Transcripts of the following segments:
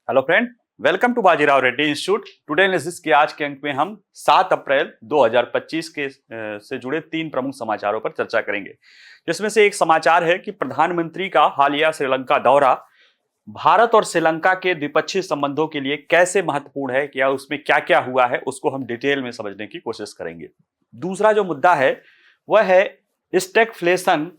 Hello friend, welcome to Bajirao Reddy institute. Today analysis के आज के अंक में हम 7 अप्रैल 2025 के से जुड़े 3 प्रमुख समाचारों पर चर्चा करेंगे, जिसमें से एक समाचार है कि प्रधानमंत्री का हालिया श्रीलंका दौरा भारत और श्रीलंका के द्विपक्षीय संबंधों के लिए कैसे महत्वपूर्ण है, क्या उसमें क्या क्या हुआ है, उसको हम डिटेल में समझने की कोशिश करेंगे। दूसरा जो मुद्दा है वह है स्टैगफ्लेशन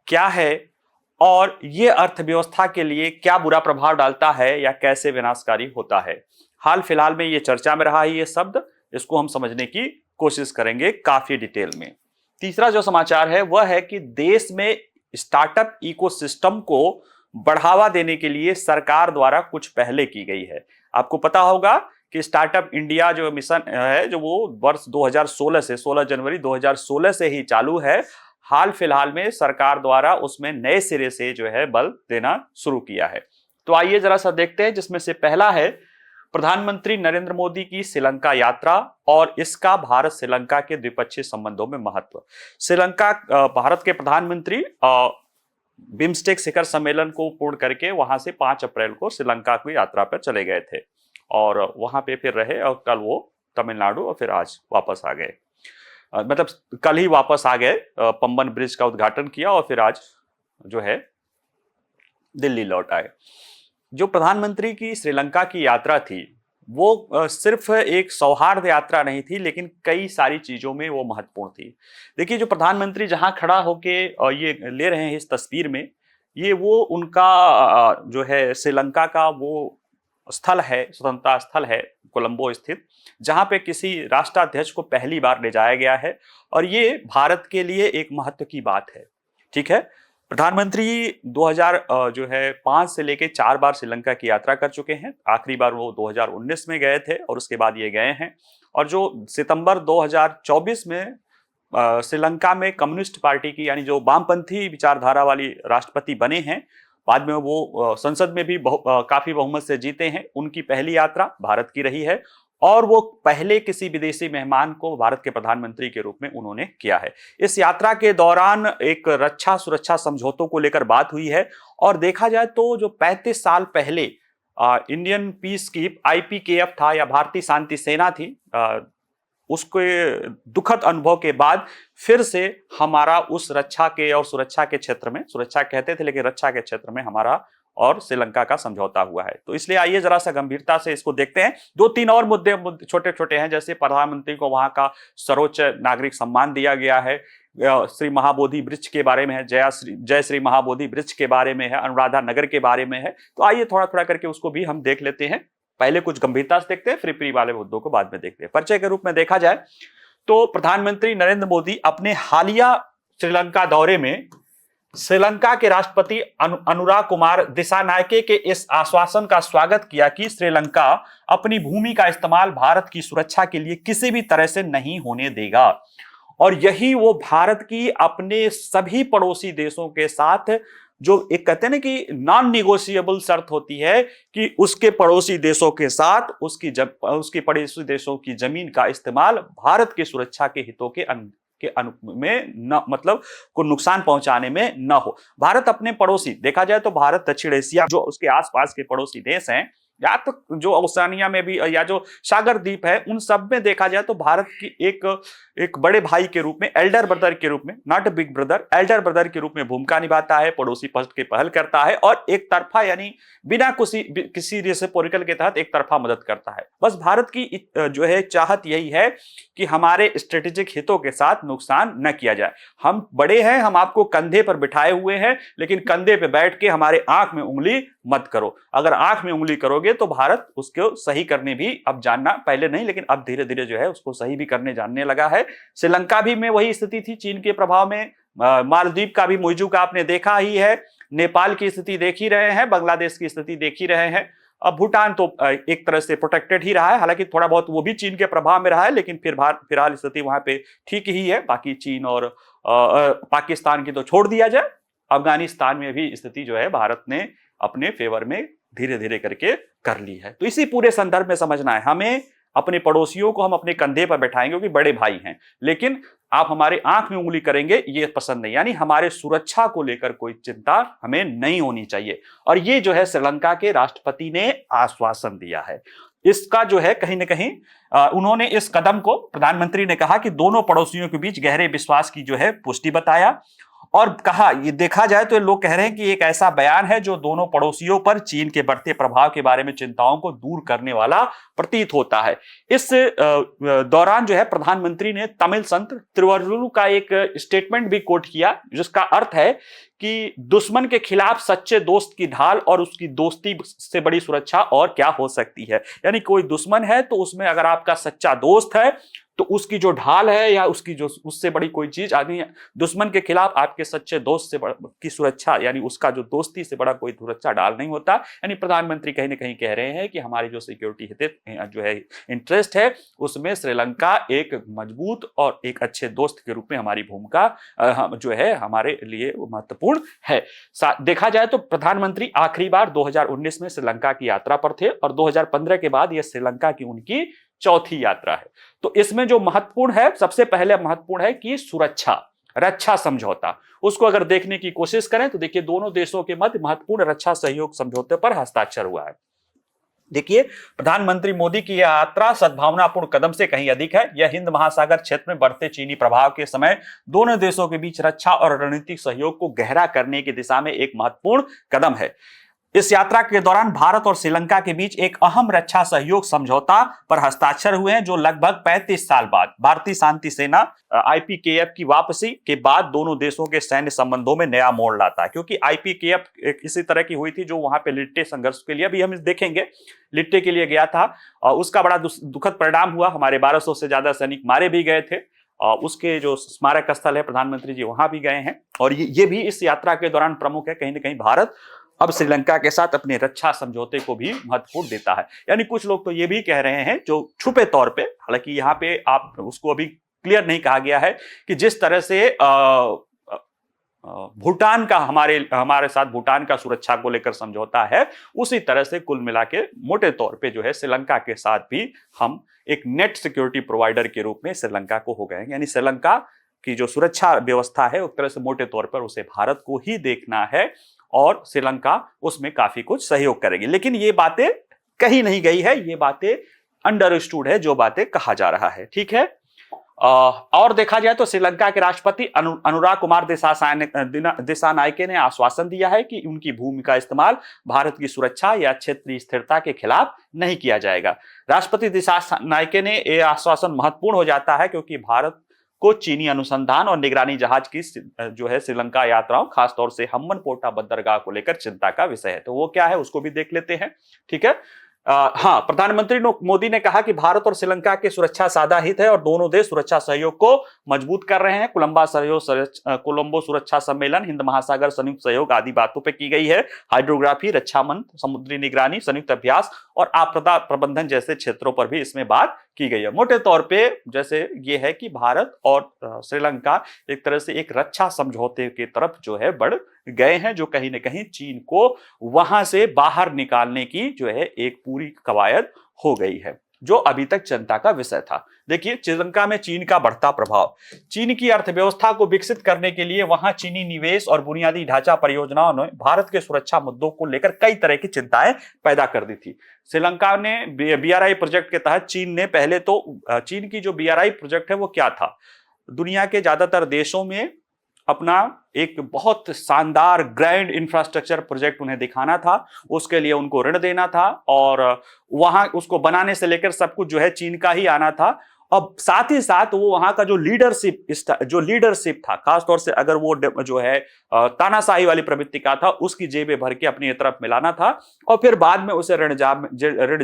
क्या है और ये अर्थव्यवस्था के लिए क्या बुरा प्रभाव डालता है या कैसे विनाशकारी होता है। हाल फिलहाल में ये चर्चा में रहा है ये शब्द, इसको हम समझने की कोशिश करेंगे काफी डिटेल में। तीसरा जो समाचार है वह है कि देश में स्टार्टअप इकोसिस्टम को बढ़ावा देने के लिए सरकार द्वारा कुछ पहले की गई है। आपको पता होगा कि स्टार्टअप इंडिया जो मिशन है जो वो वर्ष 2016 से 16 जनवरी 2016 से ही चालू है। हाल फिलहाल में सरकार द्वारा उसमें नए सिरे से जो है बल देना शुरू किया है। तो आइए जरा सा देखते हैं, जिसमें से पहला है प्रधानमंत्री नरेंद्र मोदी की श्रीलंका यात्रा और इसका भारत श्रीलंका के द्विपक्षीय संबंधों में महत्व। श्रीलंका भारत के प्रधानमंत्री बिम्स्टेक शिखर सम्मेलन को पूर्ण करके वहां से 5 अप्रैल को श्रीलंका की यात्रा पर चले गए थे और वहां पे फिर रहे और कल वो तमिलनाडु और फिर आज वापस आ गए। मतलब कल ही वापस आ गए, पंबन ब्रिज का उद्घाटन किया और फिर आज जो है दिल्ली लौट आए। जो प्रधानमंत्री की श्रीलंका की यात्रा थी वो सिर्फ एक सौहार्द यात्रा नहीं थी, लेकिन कई सारी चीजों में वो महत्वपूर्ण थी। देखिए, जो प्रधानमंत्री जहां खड़ा होके ये ले रहे हैं इस तस्वीर में, ये वो उनका जो है श्रीलंका का वो स्थल है, स्वतंत्रता स्थल है कोलंबो स्थित, जहां पे किसी राष्ट्राध्यक्ष को पहली बार ले जाया गया है और ये भारत के लिए एक महत्व की बात है। ठीक है, प्रधानमंत्री 2005 से लेके 4 बार श्रीलंका की यात्रा कर चुके हैं। आखिरी बार वो 2019 में गए थे और उसके बाद ये गए हैं। और जो सितंबर 2024 में श्रीलंका में कम्युनिस्ट पार्टी की यानी जो वामपंथी विचारधारा वाली राष्ट्रपति बने हैं, बाद में वो संसद में भी काफी बहुमत से जीते हैं, उनकी पहली यात्रा भारत की रही है और वो पहले किसी विदेशी मेहमान को भारत के प्रधानमंत्री के रूप में उन्होंने किया है। इस यात्रा के दौरान एक रक्षा सुरक्षा समझौतों को लेकर बात हुई है और देखा जाए तो जो 35 साल पहले इंडियन पीस कीप IPKF था या भारतीय शांति सेना थी, उसके दुखद अनुभव के बाद फिर से हमारा उस रक्षा के और सुरक्षा के क्षेत्र में, सुरक्षा कहते थे लेकिन रक्षा के क्षेत्र में हमारा और श्रीलंका का समझौता हुआ है। तो इसलिए आइए जरा सा गंभीरता से इसको देखते हैं। 2-3 और मुद्दे छोटे छोटे हैं, जैसे प्रधानमंत्री को वहां का सर्वोच्च नागरिक सम्मान दिया गया है, श्री महाबोधि वृक्ष के बारे में है, जय श्री महाबोधि वृक्ष के बारे में है, अनुराधा नगर के बारे में है। तो आइए थोड़ा थोड़ा करके उसको भी हम देख लेते हैं। पहले कुछ गंभीरता से देखते हैं, फ्री फ्री वाले मुद्दों को बाद में देखते हैं। परिचय के रूप में देखा जाए तो प्रधानमंत्री नरेंद्र मोदी अपने हालिया श्रीलंका दौरे में श्रीलंका के राष्ट्रपति अनुराग कुमार दिसानायके के इस आश्वासन का स्वागत किया कि श्रीलंका अपनी भूमि का इस्तेमाल भारत की सुरक्षा के लिए किसी भी तरह से नहीं होने देगा। और यही वो भारत की अपने सभी पड़ोसी देशों के साथ जो एक कहते हैं ना कि नॉन निगोशिएबल शर्त होती है कि उसके पड़ोसी देशों के साथ उसकी पड़ोसी देशों की जमीन का इस्तेमाल भारत की सुरक्षा के हितों के में न मतलब को नुकसान पहुंचाने में न हो। भारत अपने पड़ोसी, देखा जाए तो भारत दक्षिण एशिया जो उसके आसपास के पड़ोसी देश हैं, या तो जो ओशिनिया में भी या जो सागर द्वीप है, उन सब में देखा जाए तो भारत की एक बड़े भाई के रूप में, एल्डर ब्रदर के रूप में, not big brother, Elder brother के रूप में भूमिका निभाता है, पड़ोसी पक्ष की पहल करता है और एक तरफा यानी बिना किसी रेसिप्रोकल के तहत एक तरफा मदद करता है। बस भारत की जो है चाहत यही है कि हमारे स्ट्रेटेजिक हितों के साथ नुकसान न किया जाए। हम बड़े हैं, हम आपको कंधे पर बिठाए हुए हैं, लेकिन कंधे पे बैठ के हमारे आंख में उंगली मत करो। अगर आंख में उंगली करोगे तो भारत उसको सही करने भी अब जानना, पहले नहीं लेकिन अब धीरे धीरे जो है उसको सही भी करने जानने लगा है। श्रीलंका भी में वही स्थिति थी चीन के प्रभाव में, मालदीव का भी मुइजू का आपने देखा ही है, नेपाल की स्थिति देख ही रहे हैं, बांग्लादेश की स्थिति देख ही रहे हैं। अब भूटान तो एक तरह से प्रोटेक्टेड ही रहा है, हालांकि थोड़ा बहुत वो भी चीन के प्रभाव में रहा है, लेकिन फिलहाल स्थिति वहां पे ठीक ही है। बाकी चीन और पाकिस्तान की तो छोड़ दिया जाए, अफगानिस्तान में भी स्थिति जो है भारत ने अपने फेवर में धीरे धीरे करके कर ली है। तो इसी पूरे संदर्भ में समझना है हमें अपने पड़ोसियों को हम अपने कंधे पर बैठाएंगे क्योंकि बड़े भाई हैं, लेकिन आप हमारे आंख में उंगली करेंगे ये पसंद नहीं। यानी हमारे सुरक्षा को लेकर कोई चिंता हमें नहीं होनी चाहिए। और ये जो है श्रीलंका के राष्ट्रपति ने आश्वासन दिया है। इसका जो है कहीं ना कहीं उन्होंने इस कदम को, प्रधानमंत्री ने कहा कि दोनों पड़ोसियों के बीच गहरे विश्वास की जो है पुष्टि बताया, और कहा, ये देखा जाए तो लोग कह रहे हैं कि एक ऐसा बयान है जो दोनों पड़ोसियों पर चीन के बढ़ते प्रभाव के बारे में चिंताओं को दूर करने वाला प्रतीत होता है। इस दौरान जो है प्रधानमंत्री ने तमिल संत तिरुवल्लुवर का एक स्टेटमेंट भी कोट किया, जिसका अर्थ है कि दुश्मन के खिलाफ सच्चे दोस्त की ढाल और उसकी दोस्ती से बड़ी सुरक्षा और क्या हो सकती है। यानी कोई दुश्मन है तो उसमें अगर आपका सच्चा दोस्त है तो उसकी जो ढाल है या उसकी जो उससे बड़ी कोई चीज आदमी, दुश्मन के खिलाफ आपके सच्चे दोस्त से की सुरक्षा, यानी उसका जो दोस्ती से बड़ा कोई सुरक्षा ढाल नहीं होता। यानी प्रधानमंत्री कहीं ना कहीं कह रहे हैं कि हमारी जो सिक्योरिटी जो है इंटरेस्ट है उसमें श्रीलंका एक मजबूत और एक अच्छे दोस्त के रूप में हमारी भूमिका जो है हमारे लिए महत्वपूर्ण है। देखा जाए तो प्रधानमंत्री आखिरी बार 2019 में श्रीलंका की यात्रा पर थे और 2015 के बाद यह श्रीलंका की उनकी चौथी यात्रा है। तो इसमें जो महत्वपूर्ण है, सबसे पहले महत्वपूर्ण है कि सुरक्षा रक्षा समझौता, उसको अगर देखने की कोशिश करें तो देखिए दोनों देशों के मध्य महत्वपूर्ण रक्षा सहयोग समझौते पर हस्ताक्षर हुआ है। देखिए प्रधानमंत्री मोदी की यह यात्रा सद्भावनापूर्ण कदम से कहीं अधिक है। यह हिंद महासागर क्षेत्र में बढ़ते चीनी प्रभाव के समय दोनों देशों के बीच रक्षा और रणनीतिक सहयोग को गहरा करने की दिशा में एक महत्वपूर्ण कदम है। इस यात्रा के दौरान भारत और श्रीलंका के बीच एक अहम रक्षा सहयोग समझौता पर हस्ताक्षर हुए हैं, जो लगभग 35 साल बाद भारतीय शांति सेना आईपीकेएफ की वापसी के बाद दोनों देशों के सैन्य संबंधों में नया मोड़ लाता है। क्योंकि आईपीकेएफ एक इसी तरह की हुई थी जो वहां पे लिट्टे संघर्ष के लिए, अभी हम देखेंगे, लिट्टे के लिए गया था और उसका बड़ा दुखद परिणाम हुआ। हमारे 1200 से ज्यादा सैनिक मारे भी गए थे। उसके जो स्मारक स्थल है प्रधानमंत्री जी वहां भी गए हैं और ये भी इस यात्रा के दौरान प्रमुख है। कहीं ना कहीं भारत अब श्रीलंका के साथ अपने रक्षा समझौते को भी महत्वपूर्ण देता है। यानी कुछ लोग तो ये भी कह रहे हैं जो छुपे तौर पे, हालांकि यहाँ पे आप उसको अभी क्लियर नहीं कहा गया है, कि जिस तरह से भूटान का हमारे साथ भूटान का सुरक्षा को लेकर समझौता है, उसी तरह से कुल मिला के मोटे तौर पे जो है श्रीलंका के साथ भी हम एक नेट सिक्योरिटी प्रोवाइडर के रूप में श्रीलंका को हो गए। यानी श्रीलंका की जो सुरक्षा व्यवस्था है एक तरह से मोटे तौर पर उसे भारत को ही देखना है और श्रीलंका उसमें काफी कुछ सहयोग करेगी। लेकिन ये बातें कही नहीं गई है, ये बातें अंडरस्टूड है जो बातें कहा जा रहा है, ठीक है। और देखा जाए तो श्रीलंका के राष्ट्रपति अनुराग कुमार दिसानायके ने आश्वासन दिया है कि उनकी भूमि का इस्तेमाल भारत की सुरक्षा या क्षेत्रीय स्थिरता के खिलाफ नहीं किया जाएगा। राष्ट्रपति दिसानायके ने यह आश्वासन महत्वपूर्ण हो जाता है क्योंकि भारत को चीनी अनुसंधान और निगरानी जहाज की जो है श्रीलंका यात्राओं, खासतौर से हम्बनटोटा बंदरगाह को लेकर चिंता का विषय है। तो वो क्या है उसको भी देख लेते हैं, ठीक है। हाँ, प्रधानमंत्री मोदी ने कहा कि भारत और श्रीलंका की सुरक्षा साझा हित है और दोनों देश सुरक्षा सहयोग को मजबूत कर रहे हैं। कोलंबो सुरक्षा सम्मेलन, हिंद महासागर संयुक्त सहयोग आदि बातों पे की गई है। हाइड्रोग्राफी, रक्षा मंत्र, समुद्री निगरानी, संयुक्त अभ्यास और आपदा प्रबंधन जैसे क्षेत्रों पर भी इसमें बात की गई है। मोटे तौर पे जैसे ये है कि भारत और श्रीलंका एक तरह से एक रक्षा समझौते की तरफ जो है बढ़ गए हैं, जो कहीं ना कहीं चीन को वहां से बाहर निकालने की जो है एक पूरी कवायद हो गई है, जो अभी तक चिंता का विषय था। देखिए श्रीलंका में चीन का बढ़ता प्रभाव, चीन की अर्थव्यवस्था को विकसित करने के लिए वहां चीनी निवेश और बुनियादी ढांचा परियोजनाओं ने भारत के सुरक्षा मुद्दों को लेकर कई तरह की चिंताएं पैदा कर दी थी। श्रीलंका ने बीआरआई प्रोजेक्ट के तहत चीन की जो बीआरआई प्रोजेक्ट है वो क्या था, दुनिया के ज्यादातर देशों में अपना एक बहुत शानदार ग्रैंड इंफ्रास्ट्रक्चर प्रोजेक्ट उन्हें दिखाना था, उसके लिए उनको ऋण देना था और वहां उसको बनाने से लेकर सब कुछ जो है चीन का ही आना था। और साथ ही साथ वो वहां का जो लीडरशिप था, खासतौर से अगर वो जो है तानाशाही वाली प्रवृत्ति का था, उसकी जेबें भर के अपनी तरफ मिलाना था और फिर बाद में उसे ऋण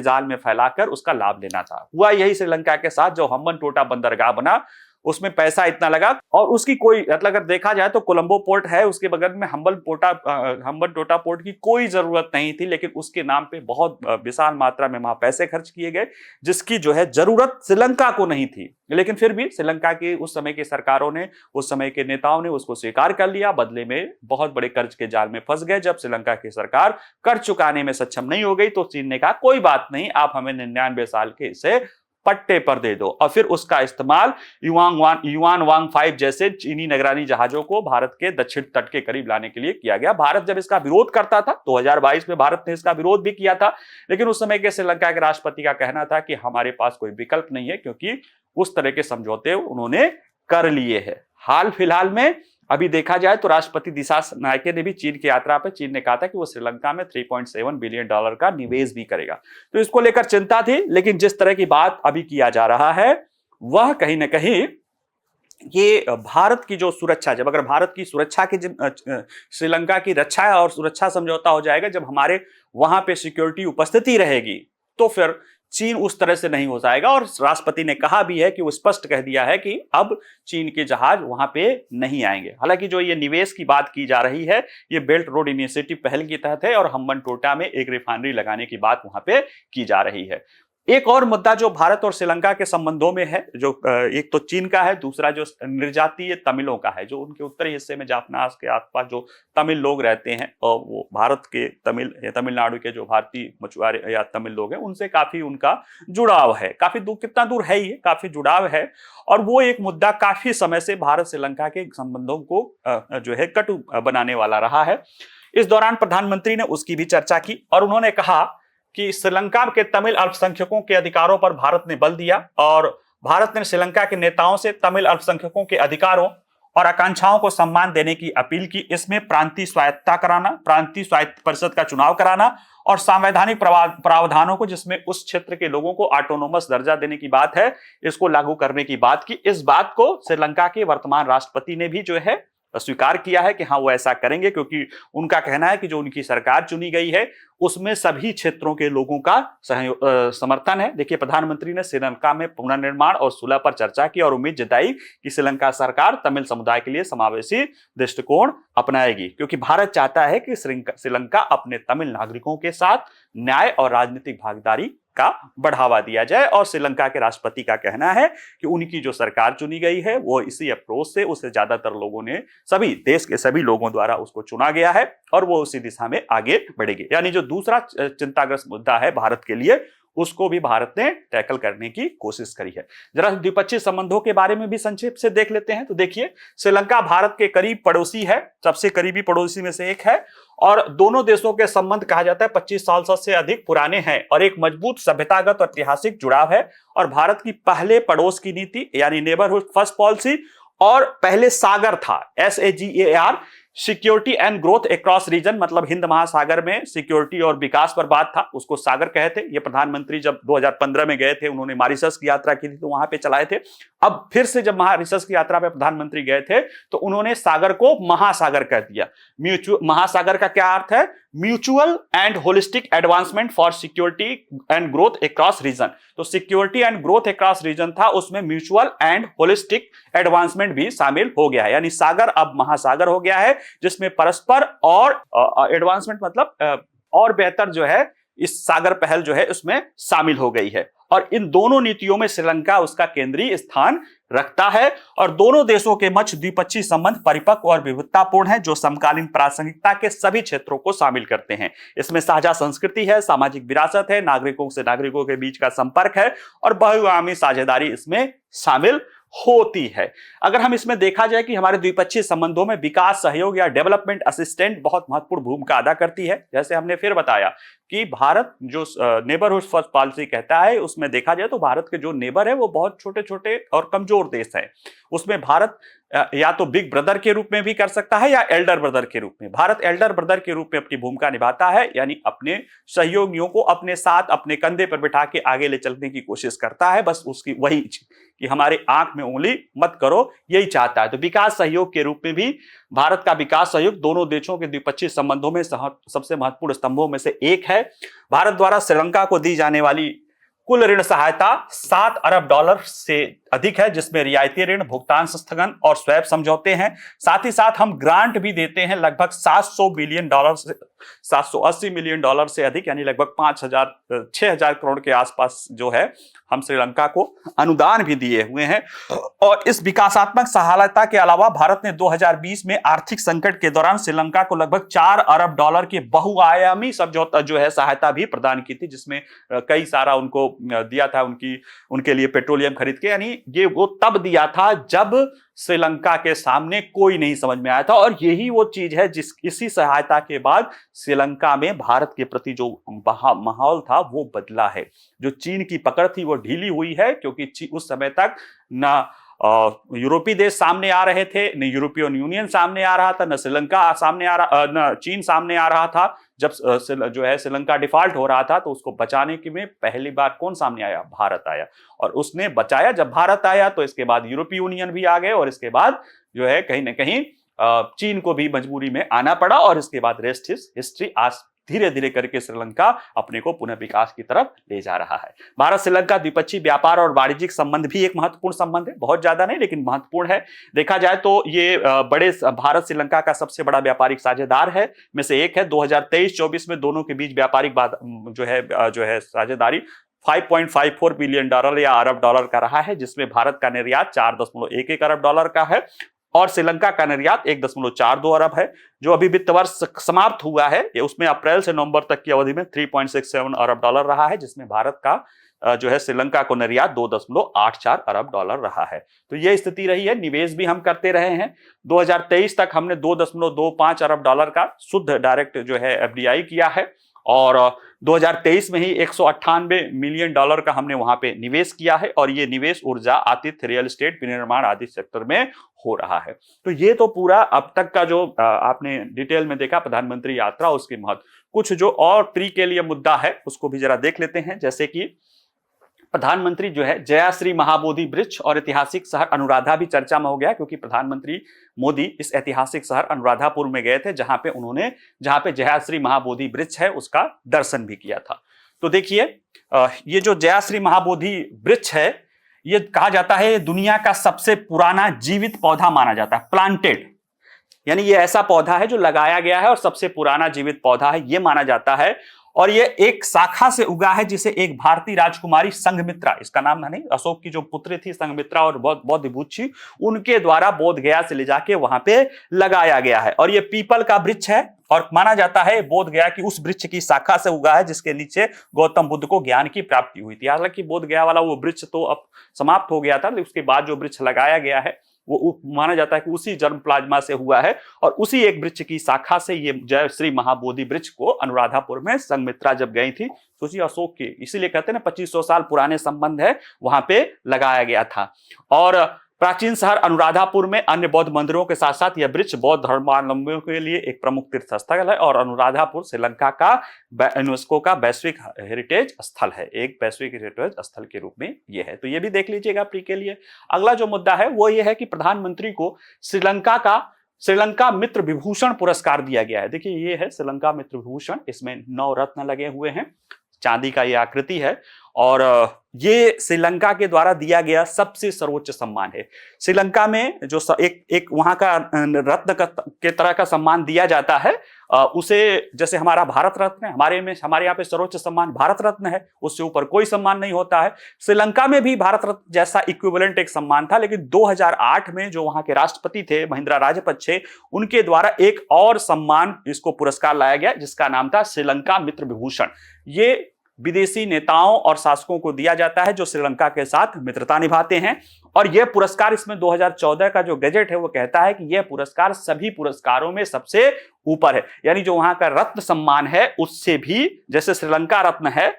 जाल में फैलाकर उसका लाभ लेना था। हुआ यही श्रीलंका के साथ, जो हम्बनटोटा बंदरगाह बना उसमें पैसा इतना लगा और उसकी कोई मतलब अगर देखा जाए तो कोलंबो पोर्ट है, उसके बगल में हम्बनटोटा पोर्ट की कोई जरूरत नहीं थी, लेकिन उसके नाम पे बहुत विशाल मात्रा में वहां पैसे खर्च किए गए जिसकी जो है जरूरत श्रीलंका को नहीं थी। लेकिन फिर भी श्रीलंका की उस समय की सरकारों ने, उस समय के नेताओं ने उसको स्वीकार कर लिया, बदले में बहुत बड़े कर्ज के जाल में फंस गए। जब श्रीलंका की सरकार कर्ज चुकाने में सक्षम नहीं हो गई तो चीन ने कहा कोई बात नहीं, आप हमें 99 साल के इसे पट्टे पर दे दो और फिर उसका इस्तेमाल युआन वांग 5 जैसे चीनी निगरानी जहाजों को भारत के दक्षिण तट के करीब लाने के लिए किया गया। भारत जब इसका विरोध करता था 2022 में भारत ने इसका विरोध भी किया था, लेकिन उस समय के श्रीलंका के राष्ट्रपति का कहना था कि हमारे पास कोई विकल्प नहीं है, क्योंकि उस तरह के समझौते उन्होंने कर लिए हैं। हाल फिलहाल में अभी देखा जाए तो राष्ट्रपति दिसानायके ने भी चीन की यात्रा पर चीन ने कहा था कि वो श्रीलंका में $3.7 बिलियन का निवेश भी करेगा। तो इसको लेकर चिंता थी, लेकिन जिस तरह की बात अभी किया जा रहा है वह कहीं ना कहीं ये भारत की जो सुरक्षा, जब अगर भारत की सुरक्षा की श्रीलंका की रक्षा और सुरक्षा समझौता हो जाएगा, जब हमारे वहां पे सिक्योरिटी उपस्थिति रहेगी, तो फिर चीन उस तरह से नहीं हो जाएगा। और राष्ट्रपति ने कहा भी है कि वो स्पष्ट कह दिया है कि अब चीन के जहाज वहां पे नहीं आएंगे। हालांकि जो ये निवेश की बात की जा रही है, ये बेल्ट रोड इनिशिएटिव पहल के तहत है और हम्बनटोटा में एक रिफाइनरी लगाने की बात वहां पे की जा रही है। एक और मुद्दा जो भारत और श्रीलंका के संबंधों में है, जो एक तो चीन का है, दूसरा जो निर्जातीय तमिलों का है, जो उनके उत्तरी हिस्से में जाफना के आसपास जो तमिल लोग रहते हैं, और वो भारत के तमिलनाडु के जो भारतीय मछुआरे या तमिल लोग हैं, उनसे काफी उनका जुड़ाव है। काफी दूर, कितना दूर है ये, काफी जुड़ाव है। और वो एक मुद्दा काफी समय से भारत श्रीलंका के संबंधों को जो है कटु बनाने वाला रहा है। इस दौरान प्रधानमंत्री ने उसकी भी चर्चा की और उन्होंने कहा कि श्रीलंका के तमिल अल्पसंख्यकों के अधिकारों पर भारत ने बल दिया और भारत ने श्रीलंका के नेताओं से तमिल अल्पसंख्यकों के अधिकारों और आकांक्षाओं को सम्मान देने की अपील की। इसमें प्रांतीय स्वायत्तता कराना, प्रांतीय स्वायत्त परिषद का चुनाव कराना और संवैधानिक प्रावधानों को, जिसमें उस क्षेत्र के लोगों को ऑटोनोमस दर्जा देने की बात है, इसको लागू करने की बात की। इस बात को श्रीलंका के वर्तमान राष्ट्रपति ने भी जो है स्वीकार किया है कि हाँ वो ऐसा करेंगे, क्योंकि उनका कहना है कि जो उनकी सरकार चुनी गई है उसमें सभी क्षेत्रों के लोगों का समर्थन है। देखिए, प्रधानमंत्री ने श्रीलंका में पुनर्निर्माण और सुलह पर चर्चा की और उम्मीद जताई कि श्रीलंका सरकार तमिल समुदाय के लिए समावेशी दृष्टिकोण अपनाएगी, क्योंकि भारत चाहता है कि श्रीलंका अपने तमिल नागरिकों के साथ न्याय और राजनीतिक भागीदारी का बढ़ावा दिया जाए। और श्रीलंका के राष्ट्रपति का कहना है कि उनकी जो सरकार चुनी गई है वो इसी अप्रोच से, उससे ज्यादातर लोगों ने, सभी देश के सभी लोगों द्वारा उसको चुना गया है और वो उसी दिशा में आगे बढ़ेगी। यानी जो दूसरा चिंताग्रस्त मुद्दा है भारत के लिए, उसको भी भारत ने टैकल करने की कोशिश करी है। जरा द्विपक्षीय संबंधों के बारे में भी संक्षेप से देख लेते हैं। तो देखिए, श्रीलंका भारत के करीब पड़ोसी है, सबसे करीबी पड़ोसी में से एक है और दोनों देशों के संबंध कहा जाता है 25 साल से अधिक पुराने हैं और एक मजबूत सभ्यतागत और ऐतिहासिक जुड़ाव है। और भारत की पहले पड़ोस की नीति यानी नेबरहुड फर्स्ट पॉलिसी, और पहले सागर था, SAGAR, security and growth across region, मतलब हिंद महासागर में सिक्योरिटी और विकास पर बात था, उसको सागर कहे थे। ये प्रधानमंत्री जब 2015 में गए थे, उन्होंने मॉरिशस की यात्रा की थी तो वहां पे चलाए थे। अब फिर से जब मॉरिशस की यात्रा पे प्रधानमंत्री गए थे तो उन्होंने सागर को महासागर कह दिया। महासागर का क्या अर्थ है? Mutual and holistic advancement for security and growth across region. तो security and growth across region था, उसमें म्यूचुअल एंड होलिस्टिक एडवांसमेंट भी शामिल हो गया है। यानी सागर अब महासागर हो गया है, जिसमें परस्पर और एडवांसमेंट मतलब और बेहतर जो है इस सागर पहल जो है उसमें शामिल हो गई है। और इन दोनों नीतियों में श्रीलंका उसका केंद्रीय स्थान रखता है और दोनों देशों के मध्य द्विपक्षीय संबंध परिपक्व और विविधतापूर्ण है, जो समकालीन प्रासंगिकता के सभी क्षेत्रों को शामिल करते हैं। इसमें साझा संस्कृति है, सामाजिक विरासत है, नागरिकों से नागरिकों के बीच का संपर्क है और बहुआयामी साझेदारी इसमें शामिल होती है। अगर हम इसमें देखा जाए कि हमारे द्विपक्षीय संबंधों में विकास सहयोग या डेवलपमेंट असिस्टेंट बहुत महत्वपूर्ण भूमिका अदा करती है। जैसे हमने फिर बताया कि भारत जो नेबरहुड फर्स्ट पॉलिसी कहता है, उसमें देखा जाए तो भारत के जो नेबर है वो बहुत छोटे छोटे और कमजोर देश है। उसमें भारत या तो बिग ब्रदर के रूप में भी कर सकता है या एल्डर ब्रदर के रूप में। भारत एल्डर ब्रदर के रूप में अपनी भूमिका निभाता है, यानी अपने सहयोगियों को अपने साथ अपने कंधे पर बिठा के आगे ले चलने की कोशिश करता है। बस उसकी वही कि हमारे आंख में उंगली मत करो, यही चाहता है। तो विकास सहयोग के रूप में भी भारत का विकास सहयोग दोनों देशों के द्विपक्षीय संबंधों में सबसे महत्वपूर्ण स्तंभों में से एक है। भारत द्वारा श्रीलंका को दी जाने वाली कुल ऋण सहायता $7 अरब से अधिक है, जिसमें रियायती ऋण, भुगतान स्थगन और स्वैप समझौते हैं। साथ ही साथ हम ग्रांट भी देते हैं लगभग $780 मिलियन से अधिक, यानी लगभग 6,000 करोड़ के आसपास जो है हम श्रीलंका को अनुदान भी दिए हुए हैं। और इस विकासात्मक सहायता के अलावा भारत ने 2020 में आर्थिक संकट के दौरान श्रीलंका को लगभग $4 अरब की बहुआयामी समझौता जो है सहायता भी प्रदान की थी, जिसमें कई सारा उनको दिया था उनके लिए पेट्रोलियम खरीद के, यानी ये वो तब दिया था जब श्रीलंका के सामने कोई नहीं समझ में आया था। और यही वो चीज है इसी सहायता के बाद श्रीलंका में भारत के प्रति जो माहौल था वो बदला है। जो चीन की पकड़ थी वो ढीली हुई है, क्योंकि उस समय तक ना यूरोपीय देश सामने आ रहे थे, न यूरोपियन यूनियन सामने आ रहा था, न श्रीलंका सामने आ रहा, न चीन सामने आ रहा था। जब जो है श्रीलंका डिफॉल्ट हो रहा था तो उसको बचाने के में पहली बार कौन सामने आया? भारत आया, और उसने बचाया। जब भारत आया तो इसके बाद यूरोपीय यूनियन भी आ गए, और इसके बाद जो है कहीं ना कहीं चीन को भी मजबूरी में आना पड़ा, और इसके बाद रेस्ट इज हिस्ट्री। आज धीरे धीरे करके श्रीलंका अपने को पुनः विकास की तरफ ले जा रहा है। भारत श्रीलंका द्विपक्षीय व्यापार और वाणिज्यिक संबंध भी एक महत्वपूर्ण संबंध है, बहुत ज्यादा नहीं लेकिन महत्वपूर्ण है। देखा जाए तो ये बड़े भारत श्रीलंका का सबसे बड़ा व्यापारिक साझेदार है में से एक है। 2023-24 में दोनों के बीच व्यापारिक जो है साझेदारी $5.54 बिलियन या अरब डॉलर का रहा है, जिसमें भारत का निर्यात $4.11 अरब डॉलर का है और श्रीलंका का निर्यात 1.42 अरब है। जो अभी वित्त वर्ष समाप्त हुआ है उसमें अप्रैल से नवंबर तक की अवधि में 3.67 अरब डॉलर रहा है, जिसमें भारत का जो है श्रीलंका को निर्यात 2.84 अरब डॉलर रहा है। तो यह स्थिति रही है। निवेश भी हम करते रहे हैं। 2023 तक हमने 2.25 अरब डॉलर का शुद्ध डायरेक्ट जो है एफडीआई किया है, और 2023 में ही 198 मिलियन डॉलर का हमने वहां पे निवेश किया है, और ये निवेश ऊर्जा, आतिथ्य, रियल एस्टेट, विनिर्माण आदि सेक्टर में हो रहा है। तो ये तो पूरा अब तक का जो आपने डिटेल में देखा प्रधानमंत्री यात्रा, उसके महत्व। कुछ जो और प्री के लिए मुद्दा है उसको भी जरा देख लेते हैं। जैसे कि प्रधानमंत्री जो है जयाश्री महाबोधि वृक्ष और ऐतिहासिक शहर अनुराधा भी चर्चा में हो गया, क्योंकि प्रधानमंत्री मोदी इस ऐतिहासिक शहर अनुराधापुर में गए थे, जहां पे जयाश्री महाबोधि वृक्ष है उसका दर्शन भी किया था। तो देखिए ये जो जयाश्री महाबोधि वृक्ष है, ये कहा जाता है दुनिया का सबसे पुराना जीवित पौधा माना जाता है, प्लांटेड, यानी ये ऐसा पौधा है जो लगाया गया है और सबसे पुराना जीवित पौधा है ये माना जाता है। और ये एक शाखा से उगा है जिसे एक भारतीय राजकुमारी संघमित्रा, इसका नाम नहीं, अशोक की जो पुत्री थी संघमित्रा और बौद्धभूषी, उनके द्वारा बोध गया से ले जाके वहां पे लगाया गया है। और ये पीपल का वृक्ष है, और माना जाता है बोध गया कि उस वृक्ष की शाखा से उगा है जिसके नीचे गौतम बुद्ध को ज्ञान की प्राप्ति हुई थी। हालांकि बोध गया वाला वो वृक्ष तो अब समाप्त हो गया था, लेकिन उसके बाद जो वृक्ष लगाया गया है वो माना जाता है कि उसी जर्म प्लाज्मा से हुआ है, और उसी एक वृक्ष की शाखा से ये जयश्री महाबोधि वृक्ष को अनुराधापुर में संघमित्रा जब गई थी, सोचिए अशोक के, इसीलिए कहते हैं ना 2500 साल पुराने संबंध है, वहां पे लगाया गया था। और प्राचीन शहर अनुराधापुर में अन्य बौद्ध मंदिरों के साथ साथ यह वृक्ष बौद्ध धर्मावलंबियों के लिए एक प्रमुख तीर्थ स्थल है, और अनुराधापुर श्रीलंका का यूनेस्को का वैश्विक हेरिटेज स्थल है, एक वैश्विक हेरिटेज स्थल के रूप में यह है। तो ये भी देख लीजिएगा प्री के लिए। अगला जो मुद्दा है वो ये है कि प्रधानमंत्री को श्रीलंका मित्र विभूषण पुरस्कार दिया गया है। देखिए ये है श्रीलंका मित्र विभूषण, इसमें 9 रत्न लगे हुए हैं, चांदी का ये आकृति है, और ये श्रीलंका के द्वारा दिया गया सबसे सर्वोच्च सम्मान है। श्रीलंका में जो एक वहां का रत्न के तरह का सम्मान दिया जाता है, उसे जैसे हमारा भारत रत्न है, हमारे यहाँ पे सर्वोच्च सम्मान भारत रत्न है, उससे ऊपर कोई सम्मान नहीं होता है। श्रीलंका में भी भारत रत्न जैसा इक्विवेलेंट एक सम्मान था, लेकिन 2008 में जो वहां के राष्ट्रपति थे महिंद्रा राजपक्षे, उनके द्वारा एक और सम्मान, इसको पुरस्कार लाया गया जिसका नाम था श्रीलंका मित्र विभूषण। ये विदेशी नेताओं और शासकों को दिया जाता है जो श्रीलंका के साथ मित्रता निभाते हैं, और यह पुरस्कार, इसमें 2014 का जो गजेट है वो कहता है कि यह पुरस्कार सभी पुरस्कारों में सबसे ऊपर है, यानी जो वहां का रत्न सम्मान है उससे भी, जैसे श्रीलंका रत्न है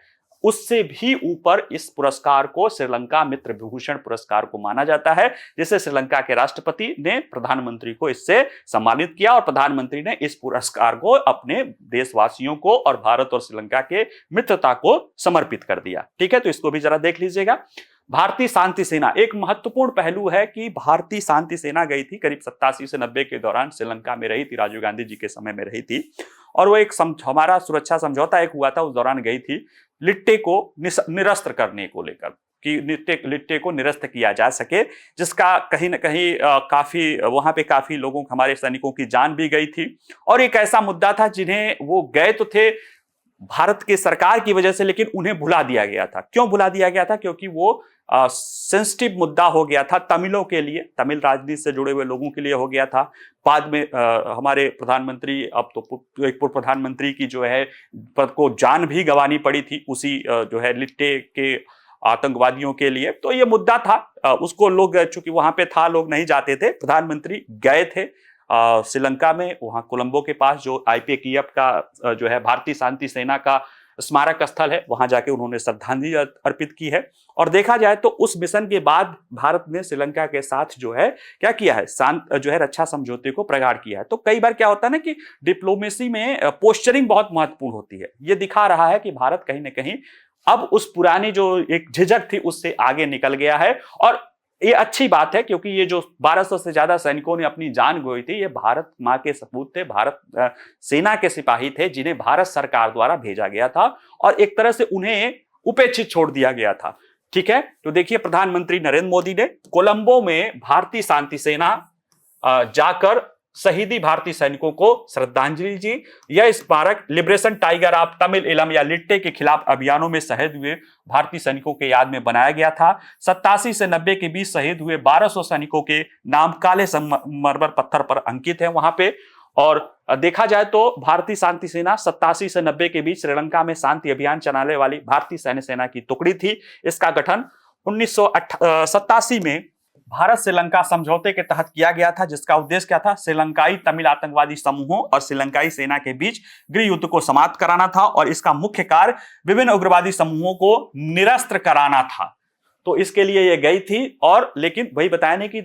उससे भी ऊपर इस पुरस्कार को श्रीलंका मित्र विभूषण पुरस्कार को माना जाता है, जिसे श्रीलंका के राष्ट्रपति ने प्रधानमंत्री को इससे सम्मानित किया, और प्रधानमंत्री ने इस पुरस्कार को अपने देशवासियों को और भारत और श्रीलंका के मित्रता को समर्पित कर दिया। ठीक है, तो इसको भी जरा देख लीजिएगा। भारतीय शांति सेना, एक महत्वपूर्ण पहलू है कि भारतीय शांति सेना गई थी करीब 87 से 90 के दौरान श्रीलंका में रही थी, राजीव गांधी जी के समय में रही थी, और वो एक हमारा सुरक्षा समझौता एक हुआ था, उस दौरान गई थी लिट्टे को निरस्त करने को लेकर, कि लिट्टे को निरस्त किया जा सके, जिसका कहीं ना कहीं काफी वहां पे काफी लोगों, हमारे सैनिकों की जान भी गई थी। और एक ऐसा मुद्दा था जिन्हें वो गए तो थे भारत के सरकार की वजह से लेकिन उन्हें भुला दिया गया था। क्यों भुला दिया गया था? क्योंकि वो सेंसिटिव मुद्दा हो गया था तमिलों के लिए, तमिल राजनीति से जुड़े हुए लोगों के लिए हो गया था। बाद में हमारे प्रधानमंत्री, अब तो एक पूर्व प्रधानमंत्री की जो है पद को जान भी गंवानी पड़ी थी उसी जो है लिट्टे के आतंकवादियों के लिए। तो ये मुद्दा था, उसको लोग, चूंकि वहां पे था, लोग नहीं जाते थे। प्रधानमंत्री गए थे श्रीलंका में, वहां कोलंबो के पास जो IPKF का जो है भारतीय शांति सेना का स्मारक स्थल है, वहां जाके उन्होंने श्रद्धांजलि अर्पित की है। और देखा जाए तो उस मिशन के बाद भारत ने श्रीलंका के साथ जो है क्या किया है, शांत जो है रक्षा समझौते को प्रगाढ़ किया है। तो कई बार क्या होता है ना कि डिप्लोमेसी में पोस्चरिंग बहुत महत्वपूर्ण होती है। ये दिखा रहा है कि भारत कहीं ना कहीं अब उस पुरानी जो एक झिझक थी उससे आगे निकल गया है। और ये अच्छी बात है, क्योंकि ये जो 1200 से ज्यादा सैनिकों ने अपनी जान गंवाई थी, ये भारत माँ के सपूत थे, भारत सेना के सिपाही थे, जिन्हें भारत सरकार द्वारा भेजा गया था और एक तरह से उन्हें उपेक्षित छोड़ दिया गया था। ठीक है, तो देखिए प्रधानमंत्री नरेंद्र मोदी ने कोलंबो में भारतीय शांति सेना जाकर शहीदी भारतीय सैनिकों को श्रद्धांजलि दी। यह स्मारक लिबरेशन टाइगर ऑफ तमिल इलम या लिट्टे के खिलाफ अभियानों में शहीद हुए भारतीय सैनिकों के याद में बनाया गया था। 87 से 90 के बीच शहीद हुए 1200 सैनिकों के नाम काले संगमरमर पत्थर पर अंकित है वहां पे। और देखा जाए तो भारतीय शांति सेना 87 से 90 के बीच श्रीलंका में शांति अभियान चलाने वाली भारतीय सैन्य सेना की टुकड़ी थी। इसका गठन 1987 में भारत श्रीलंका समझौते के तहत किया गया था, जिसका उद्देश्य क्या था, श्रीलंकाई तमिल आतंकवादी समूहों और श्रीलंकाई सेना के बीच गृह युद्ध को समाप्त कराना था। और इसका मुख्य कार्य विभिन्न उग्रवादी समूहों को निरस्त्र कराना था। तो इसके लिए ये गई थी। और लेकिन वही बताया नहीं कि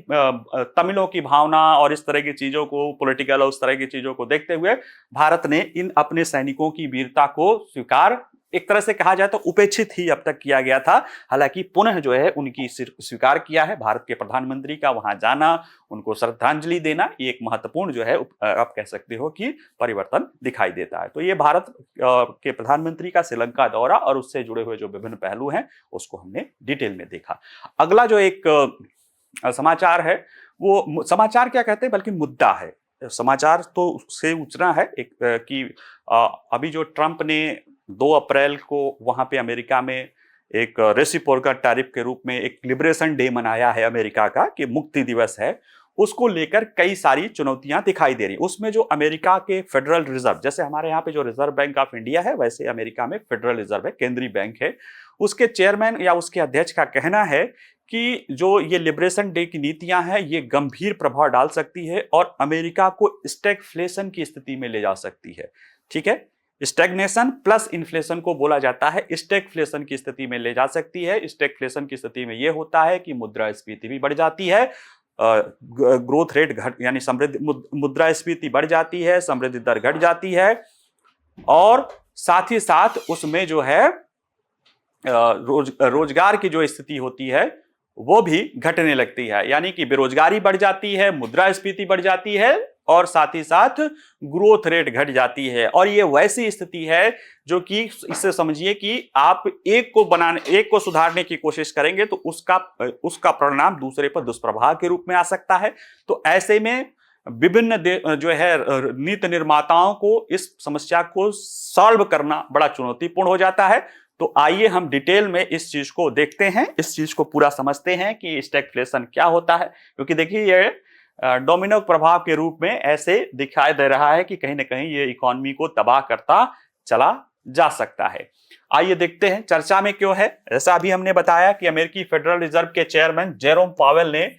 तमिलों की भावना और इस तरह की चीजों को, पॉलिटिकल और उस तरह की चीजों को देखते हुए भारत ने इन अपने सैनिकों की वीरता को स्वीकार, एक तरह से कहा जाए तो उपेक्षित ही अब तक किया गया था। हालांकि पुनः जो है उनकी स्वीकार किया है। भारत के प्रधानमंत्री का वहां जाना, उनको श्रद्धांजलि देना, ये एक महत्वपूर्ण जो है आप कह सकते हो कि परिवर्तन दिखाई देता है। तो ये भारत के प्रधानमंत्री का श्रीलंका दौरा और उससे जुड़े हुए जो विभिन्न पहलू हैं उसको हमने डिटेल में देखा। अगला जो एक समाचार है, वो समाचार क्या कहते हैं बल्कि मुद्दा है। समाचार तो उससे उचना है एक कि अभी जो ट्रंप ने 2 अप्रैल को वहां पे अमेरिका में एक रेसिप्रोकल टैरिफ के रूप में एक लिबरेशन डे मनाया है अमेरिका का, कि मुक्ति दिवस है, उसको लेकर कई सारी चुनौतियां दिखाई दे रही। उसमें जो अमेरिका के फेडरल रिजर्व, जैसे हमारे यहाँ पे जो रिजर्व बैंक ऑफ इंडिया है, वैसे अमेरिका में फेडरल रिजर्व है, केंद्रीय बैंक है, उसके चेयरमैन या उसके अध्यक्ष का कहना है कि जो ये लिबरेशन डे की नीतियां हैं ये गंभीर प्रभाव डाल सकती है और अमेरिका को स्टैगफ्लेशन की स्थिति में ले जा सकती है। ठीक है, स्टैग्नेशन प्लस इन्फ्लेशन को बोला जाता है, स्टैगफ्लेशन की स्थिति में ले जा सकती है। स्टैगफ्लेशन की स्थिति में यह होता है कि मुद्रास्फीति भी बढ़ जाती है, ग्रोथ रेट घट, यानी समृद्धि, मुद्रास्फीति बढ़ जाती है, समृद्धि दर घट जाती है, और साथ ही साथ उसमें जो है रोजगार की जो स्थिति होती है वो भी घटने लगती है। यानी कि बेरोजगारी बढ़ जाती है, मुद्रास्फीति बढ़ जाती है और साथ ही साथ ग्रोथ रेट घट जाती है। और ये वैसी स्थिति है जो कि इससे समझिए कि आप एक को सुधारने की कोशिश करेंगे तो उसका परिणाम दूसरे पर दुष्प्रभाव के रूप में आ सकता है। तो ऐसे में विभिन्न जो है नीति निर्माताओं को इस समस्या को सॉल्व करना बड़ा चुनौतीपूर्ण हो जाता है। तो आइए हम डिटेल में इस चीज को देखते हैं, इस चीज को पूरा समझते हैं कि स्टैगफ्लेशन क्या होता है। क्योंकि देखिए ये डोमिनो प्रभाव के रूप में ऐसे दिखाई दे रहा है कि कहीं ना कहीं ये इकोनॉमी को तबाह करता चला जा सकता है। आइए देखते हैं चर्चा में क्यों है। ऐसा अभी हमने बताया कि अमेरिकी फेडरल रिजर्व के चेयरमैन जेरोम पावेल ने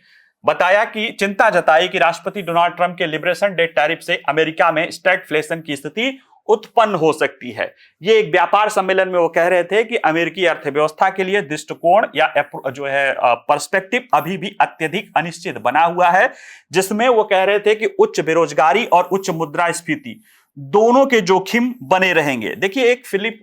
बताया कि चिंता जताई कि राष्ट्रपति डोनाल्ड ट्रंप के लिबरेशन डे टैरिफ से अमेरिका में स्टैगफ्लेशन की स्थिति उत्पन्न हो सकती है। ये एक व्यापार सम्मेलन में वो कह रहे थे कि अमेरिकी अर्थव्यवस्था के लिए दृष्टिकोण या जो है पर्सपेक्टिव अभी भी अत्यधिक अनिश्चित बना हुआ है, जिसमें वो कह रहे थे कि उच्च बेरोजगारी और उच्च मुद्रास्फीति दोनों के जोखिम बने रहेंगे। देखिए एक फिलिप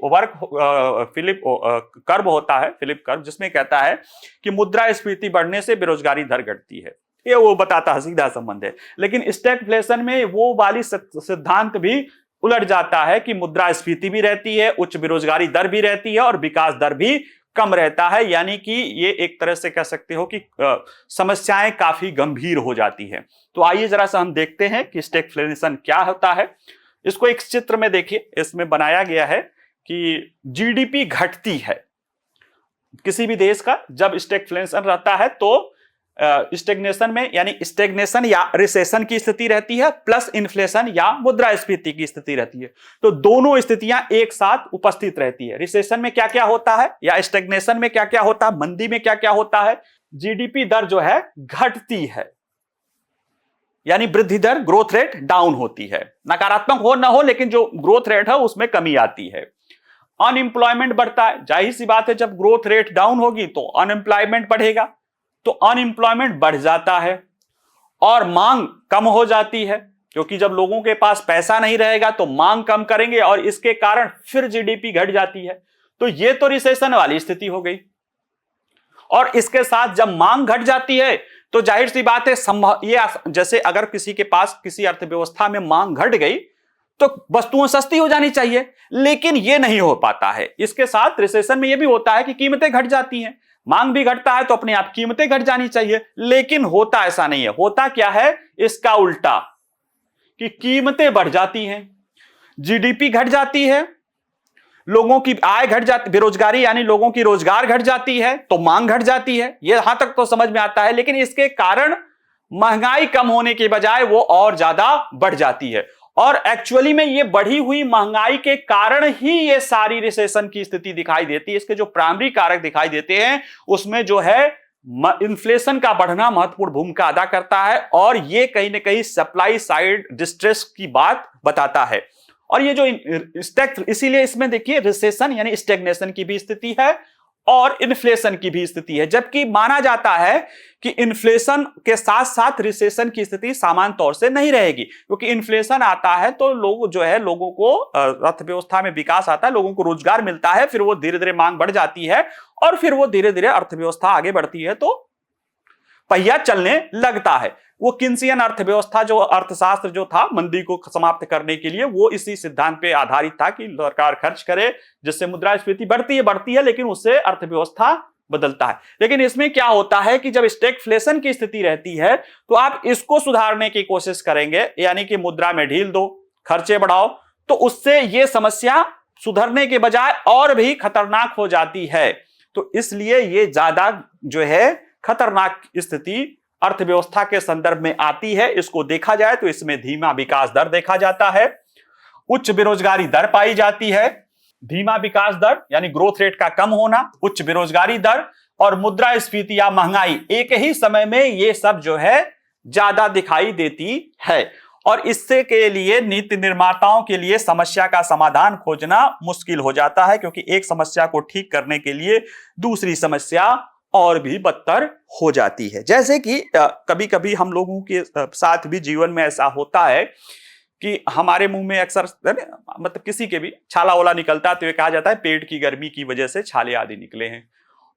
कर्व होता है, फिलिप कर्व, जिसमें कहता है कि मुद्रास्फीति बढ़ने से बेरोजगारी दर घटती है, ये वो बताता है, सीधा संबंध है। लेकिन स्टैगफ्लेशन में वो वाली सिद्धांत भी उलट जाता है कि मुद्रास्फीति भी रहती है, उच्च बेरोजगारी दर भी रहती है और विकास दर भी कम रहता है। यानी कि ये एक तरह से कह सकते हो कि समस्याएं काफी गंभीर हो जाती है। तो आइए जरा सा हम देखते हैं कि स्टैगफ्लेशन क्या होता है। इसको एक चित्र में देखिए, इसमें बनाया गया है कि जीडीपी घटती है किसी भी देश का, जब स्टैग्फ्लेशन रहता है तो स्टेग्नेशन में, यानी स्टेग्नेशन या रिसेशन की स्थिति रहती है प्लस इन्फ्लेशन या मुद्रास्फीति की स्थिति रहती है। तो दोनों स्थितियां एक साथ उपस्थित रहती है। रिसेशन में क्या क्या होता है या स्टेग्नेशन में क्या क्या होता है, मंदी में क्या क्या होता है, जीडीपी दर जो है घटती है, यानी वृद्धि दर ग्रोथ रेट डाउन होती है। नकारात्मक हो ना हो लेकिन जो ग्रोथ रेट है उसमें कमी आती है। अनएम्प्लॉयमेंट बढ़ता है, जाहिर सी बात है जब ग्रोथ रेट डाउन होगी तो अनएम्प्लॉयमेंट बढ़ेगा, तो अनएम्प्लॉयमेंट बढ़ जाता है और मांग कम हो जाती है, क्योंकि जब लोगों के पास पैसा नहीं रहेगा तो मांग कम करेंगे और इसके कारण फिर जीडीपी घट जाती है। तो ये तो रिसेशन वाली स्थिति हो गई। और इसके साथ जब मांग घट जाती है तो जाहिर सी बात है ये जैसे अगर किसी के पास किसी अर्थव्यवस्था में मांग घट गई तो वस्तुएं सस्ती हो जानी चाहिए, लेकिन ये नहीं हो पाता है। इसके साथ रिसेशन में ये भी होता है कि कीमतें घट जाती हैं, मांग भी घटता है तो अपने आप कीमतें घट जानी चाहिए, लेकिन होता ऐसा नहीं है। होता क्या है, इसका उल्टा, कि कीमतें बढ़ जाती हैं, जीडीपी घट जाती है, लोगों की आय घट जाती, बेरोजगारी यानी लोगों की रोजगार घट जाती है तो मांग घट जाती है। यह यहां तक तो समझ में आता है, लेकिन इसके कारण महंगाई कम होने के बजाय वो और ज्यादा बढ़ जाती है। और एक्चुअली में ये बढ़ी हुई महंगाई के कारण ही ये सारी रिसेशन की स्थिति दिखाई देती है। इसके जो प्राइमरी कारक दिखाई देते हैं उसमें जो है इन्फ्लेशन का बढ़ना महत्वपूर्ण भूमिका अदा करता है, और ये कहीं ना कहीं सप्लाई साइड डिस्ट्रेस की बात बताता है। और ये जो इसीलिए इसमें देखिए रिसेशन यानी स्टेग्नेशन की भी स्थिति है और इन्फ्लेशन की भी स्थिति है, जबकि माना जाता है कि इन्फ्लेशन के साथ साथ रिसेशन की स्थिति सामान्य तौर से नहीं रहेगी, क्योंकि इन्फ्लेशन आता है तो लोग जो है, लोगों को अर्थव्यवस्था में विकास आता है, लोगों को रोजगार मिलता है, फिर वो धीरे धीरे मांग बढ़ जाती है और फिर वो धीरे धीरे अर्थव्यवस्था आगे बढ़ती है तो पहिया चलने लगता है। वो किन्सियन अर्थव्यवस्था जो अर्थशास्त्र जो था मंदी को समाप्त करने के लिए, वो इसी सिद्धांत पे आधारित था कि सरकार खर्च करे जिससे मुद्रास्फीति बढ़ती है लेकिन उससे अर्थव्यवस्था बदलता है। लेकिन इसमें क्या होता है कि जब स्टैग्फ्लेशन की स्थिति रहती है तो आप इसको सुधारने की कोशिश करेंगे, यानी कि मुद्रा में ढील दो, खर्चे बढ़ाओ, तो उससे ये समस्या सुधरने के बजाय और भी खतरनाक हो जाती है। तो इसलिए ये ज्यादा जो है खतरनाक स्थिति अर्थव्यवस्था के संदर्भ में आती है। इसको देखा जाए तो इसमें धीमा विकास दर देखा जाता है, उच्च बेरोजगारी दर पाई जाती है। धीमा विकास दर यानी ग्रोथ रेट का कम होना, उच्च बेरोजगारी दर और मुद्रास्फीति या महंगाई, एक ही समय में ये सब जो है ज्यादा दिखाई देती है। और इससे के लिए नीति निर्माताओं के लिए समस्या का समाधान खोजना मुश्किल हो जाता है, क्योंकि एक समस्या को ठीक करने के लिए दूसरी समस्या और भी बदतर हो जाती है। जैसे कि कभी कभी हम लोगों के साथ भी जीवन में ऐसा होता है कि हमारे मुंह में अक्सर मतलब किसी के भी छाला वाला निकलता है तो ये कहा जाता है पेट की गर्मी की वजह से छाले आदि निकले हैं,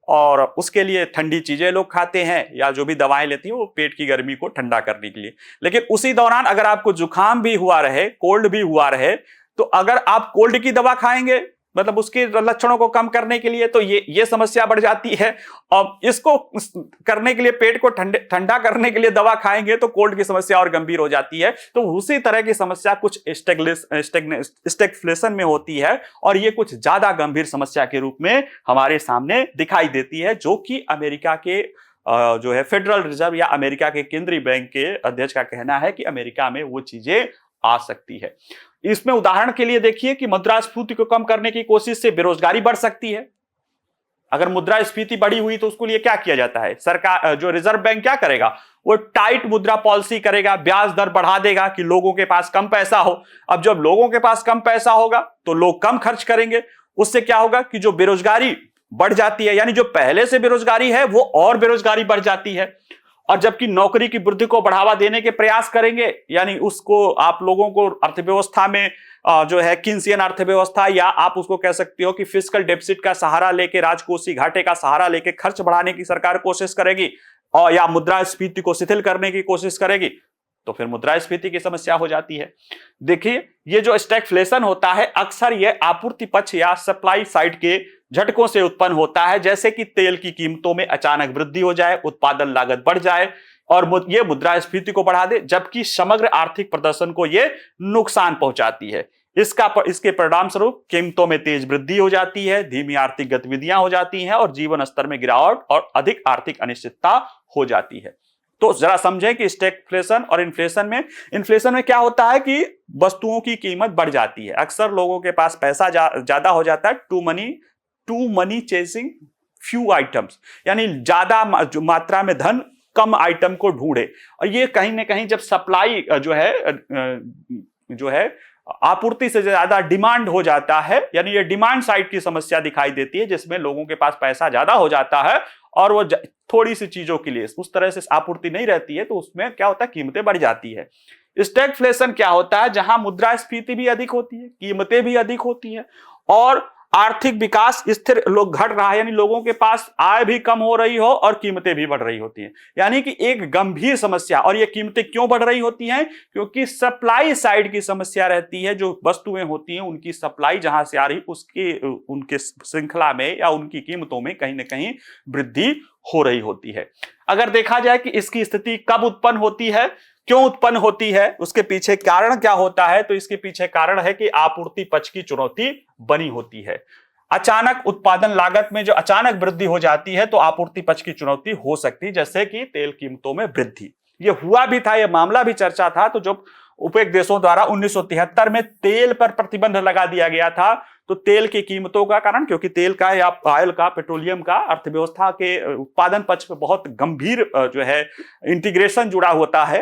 और उसके लिए ठंडी चीजें लोग खाते हैं या जो भी दवाएं लेती हैं वो पेट की गर्मी को ठंडा करने के लिए। लेकिन उसी दौरान अगर आपको जुकाम भी हुआ रहे, कोल्ड भी हुआ रहे, तो अगर आप कोल्ड की दवा खाएंगे मतलब उसके लक्षणों को कम करने के लिए, तो ये समस्या बढ़ जाती है। और इसको करने के लिए, पेट को ठंडा करने के लिए दवा खाएंगे तो कोल्ड की समस्या और गंभीर हो जाती है। तो उसी तरह की समस्या कुछ स्टैग्फ्लेशन में होती है, और ये कुछ ज्यादा गंभीर समस्या के रूप में हमारे सामने दिखाई देती है, जो कि अमेरिका के जो है फेडरल रिजर्व या अमेरिका के केंद्रीय बैंक के अध्यक्ष का कहना है कि अमेरिका में वो चीजें आ सकती है। इसमें उदाहरण के लिए देखिए कि मुद्रास्फीति को कम करने की कोशिश से बेरोजगारी बढ़ सकती है। अगर मुद्रास्फीति बढ़ी हुई तो उसके लिए क्या किया जाता है, सरकार जो रिजर्व बैंक क्या करेगा, वो टाइट मुद्रा पॉलिसी करेगा, ब्याज दर बढ़ा देगा कि लोगों के पास कम पैसा हो। अब जब लोगों के पास कम पैसा होगा तो लोग कम खर्च करेंगे, उससे क्या होगा कि जो बेरोजगारी बढ़ जाती है, यानी जो पहले से बेरोजगारी है वो और बेरोजगारी बढ़ जाती है। और जबकि नौकरी की वृद्धि को बढ़ावा देने के प्रयास करेंगे, यानी उसको आप लोगों को अर्थव्यवस्था में जो है किन्सियन अर्थव्यवस्था, या आप उसको कह सकते हो कि फिस्कल डेफिसिट का सहारा लेके, राजकोषीय घाटे का सहारा लेके खर्च बढ़ाने की सरकार कोशिश करेगी, और या मुद्रास्फीति को शिथिल करने की कोशिश करेगी, तो फिर मुद्रास्फीति की समस्या हो जाती है। देखिए ये जो स्टैग्फ्लेशन होता है अक्सर ये आपूर्ति पक्ष या सप्लाई साइड के झटकों से उत्पन्न होता है, जैसे कि तेल की कीमतों में अचानक वृद्धि हो जाए, उत्पादन लागत बढ़ जाए और ये मुद्रास्फीति को बढ़ा दे, जबकि समग्र आर्थिक प्रदर्शन को ये नुकसान पहुंचाती है। इसके परिणाम स्वरूप कीमतों में तेज वृद्धि हो जाती है, धीमी आर्थिक गतिविधियां हो जाती हैं और जीवन स्तर में गिरावट और अधिक आर्थिक अनिश्चितता हो जाती है। तो जरा समझें कि स्टैगफ्लेशन और इन्फ्लेशन में क्या होता है कि वस्तुओं की कीमत बढ़ जाती है। अक्सर लोगों के पास पैसा ज्यादा हो जाता है, too money chasing few items, यानी ज्यादा मात्रा में धन कम आइटम को ढूंढे। और ये कहीं ना कहीं जब सप्लाई जो है आपूर्ति से ज्यादा डिमांड हो जाता है, यानी ये डिमांड साइड की समस्या दिखाई देती है, जिसमें लोगों के पास पैसा ज्यादा हो जाता है और वो थोड़ी सी चीजों के लिए उस तरह से आपूर्ति नहीं रहती है, तो उसमें क्या होता है, कीमतें बढ़ जाती है। स्टैगफ्लेशन क्या होता है, जहां मुद्रास्फीति भी अधिक होती है, कीमतें भी अधिक होती है और आर्थिक विकास स्थिर घट रहा है, यानी लोगों के पास आय भी कम हो रही हो और कीमतें भी बढ़ रही होती हैं। यानी कि एक गंभीर समस्या। और ये कीमतें क्यों बढ़ रही होती हैं? क्योंकि सप्लाई साइड की समस्या रहती है। जो वस्तुएं होती हैं उनकी सप्लाई जहां से आ रही उनके श्रृंखला में या उनकी कीमतों में कहीं ना कहीं वृद्धि हो रही होती है। अगर देखा जाए कि इसकी स्थिति कब उत्पन्न होती है, क्यों उत्पन्न होती है, उसके पीछे कारण क्या होता है, तो इसके पीछे कारण है कि आपूर्ति पक्ष की चुनौती बनी होती है। अचानक उत्पादन लागत में जो अचानक वृद्धि हो जाती है तो आपूर्ति पक्ष की चुनौती हो सकती है, जैसे कि तेल कीमतों में वृद्धि। ये हुआ भी था, ये मामला भी चर्चा था। तो जब ओपेक देशों द्वारा 1973 में तेल पर प्रतिबंध लगा दिया गया था, तो तेल की कीमतों का कारण, क्योंकि तेल का या ऑयल का, पेट्रोलियम का अर्थव्यवस्था के उत्पादन पक्ष पे बहुत गंभीर जो है इंटीग्रेशन जुड़ा होता है।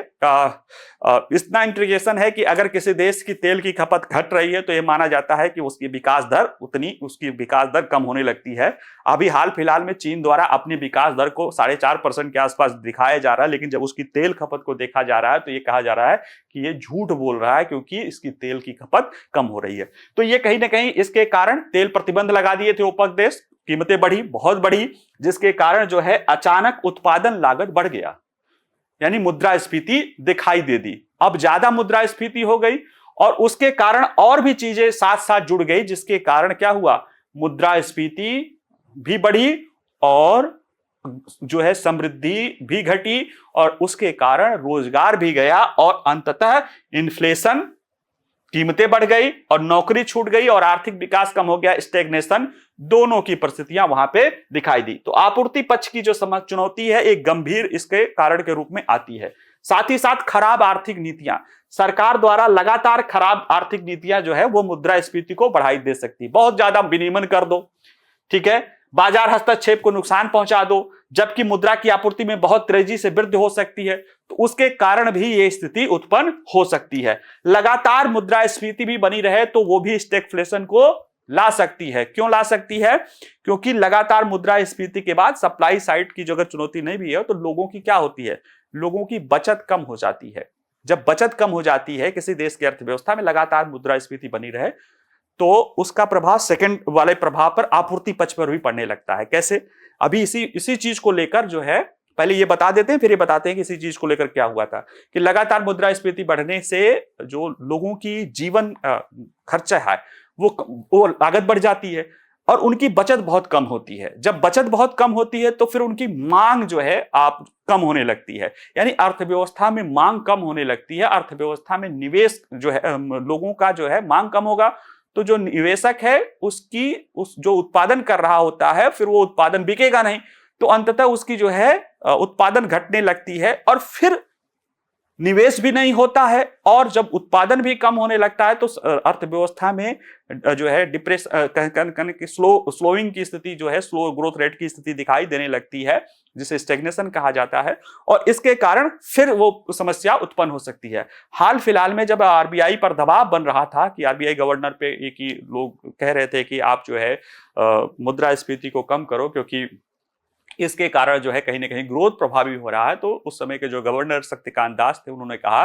इतना इंटीग्रेशन है कि अगर किसी देश की तेल की खपत घट रही है तो यह माना जाता है कि उसकी विकास दर कम होने लगती है। अभी हाल फिलहाल में चीन द्वारा अपनी विकास दर को 4.5% के आसपास दिखाया जा रहा है, लेकिन जब उसकी तेल खपत को देखा जा रहा है तो ये कहा जा रहा है कि ये झूठ बोल रहा है, क्योंकि इसकी तेल की खपत कम हो रही है। तो ये कहीं ना कहीं इसके कारण तेल प्रतिबंध लगा दिए थे ओपेक देश, कीमतें बढ़ी, बहुत बढ़ी, जिसके कारण जो है अचानक उत्पादन लागत बढ़ गया, यानी मुद्रास्फीति दिखाई दे दी। अब ज्यादा मुद्रास्फीति हो गई और उसके कारण और भी चीजें साथ साथ जुड़ गई, जिसके कारण क्या हुआ, मुद्रास्फीति भी बढ़ी और जो है समृद्धि भी घटी और उसके कारण रोजगार भी गया और अंततः इन्फ्लेशन, कीमतें बढ़ गई और नौकरी छूट गई और आर्थिक विकास कम हो गया, स्टैग्नेशन, दोनों की परिस्थितियां वहां पे दिखाई दी। तो आपूर्ति पक्ष की जो चुनौती है एक गंभीर इसके कारण के रूप में आती है। साथ ही साथ खराब आर्थिक नीतियां, सरकार द्वारा लगातार खराब आर्थिक नीतियां जो है वो मुद्रास्फीति को बढ़ाई दे सकती। बहुत ज्यादा विनियमन कर दो, ठीक है, बाजार हस्तक्षेप को नुकसान पहुंचा दो, जबकि मुद्रा की आपूर्ति में बहुत तेजी से वृद्धि हो सकती है, तो उसके कारण भी यह स्थिति उत्पन्न हो सकती है। लगातार मुद्रास्फीति भी बनी रहे तो वो भी स्टैगफ्लेशन को ला सकती है। क्यों ला सकती है? क्योंकि लगातार मुद्रास्फीति के बाद सप्लाई साइड की जो अगर चुनौती नहीं भी है तो लोगों की क्या होती है, लोगों की बचत कम हो जाती है। जब बचत कम हो जाती है किसी देश की अर्थव्यवस्था में, लगातार मुद्रास्फीति बनी रहे, तो उसका प्रभाव सेकंड वाले प्रभाव पर आपूर्ति पक्ष पर भी पड़ने लगता है। कैसे? अभी इसी चीज को लेकर जो है, पहले ये बता देते हैं फिर ये बताते हैं कि इसी चीज को लेकर क्या हुआ था कि लगातार मुद्रास्फीति बढ़ने से जो लोगों की जीवन खर्चा है वो लागत बढ़ जाती है और उनकी बचत बहुत कम होती है। जब बचत बहुत कम होती है तो फिर उनकी मांग जो है आप कम होने लगती है, यानी अर्थव्यवस्था में मांग कम होने लगती है। अर्थव्यवस्था में निवेश जो है, लोगों का जो है मांग कम होगा तो जो निवेशक है उस जो उत्पादन कर रहा होता है फिर वो उत्पादन बिकेगा नहीं, तो अंततः उसकी जो है उत्पादन घटने लगती है और फिर निवेश भी नहीं होता है। और जब उत्पादन भी कम होने लगता है तो अर्थव्यवस्था में जो है स्लोइंग की स्थिति जो है, स्लो ग्रोथ रेट की स्थिति दिखाई देने लगती है, जिसे स्टैग्नेशन कहा जाता है। और इसके कारण फिर वो समस्या उत्पन्न हो सकती है। हाल फिलहाल में जब आरबीआई पर दबाव बन रहा था कि आरबीआई गवर्नर पे एक ही लोग कह रहे थे कि आप जो है मुद्रास्फीति को कम करो, क्योंकि इसके कारण जो है कहीं ना कहीं ग्रोथ प्रभावी हो रहा है, तो उस समय के जो गवर्नर शक्तिकांत दास थे उन्होंने कहा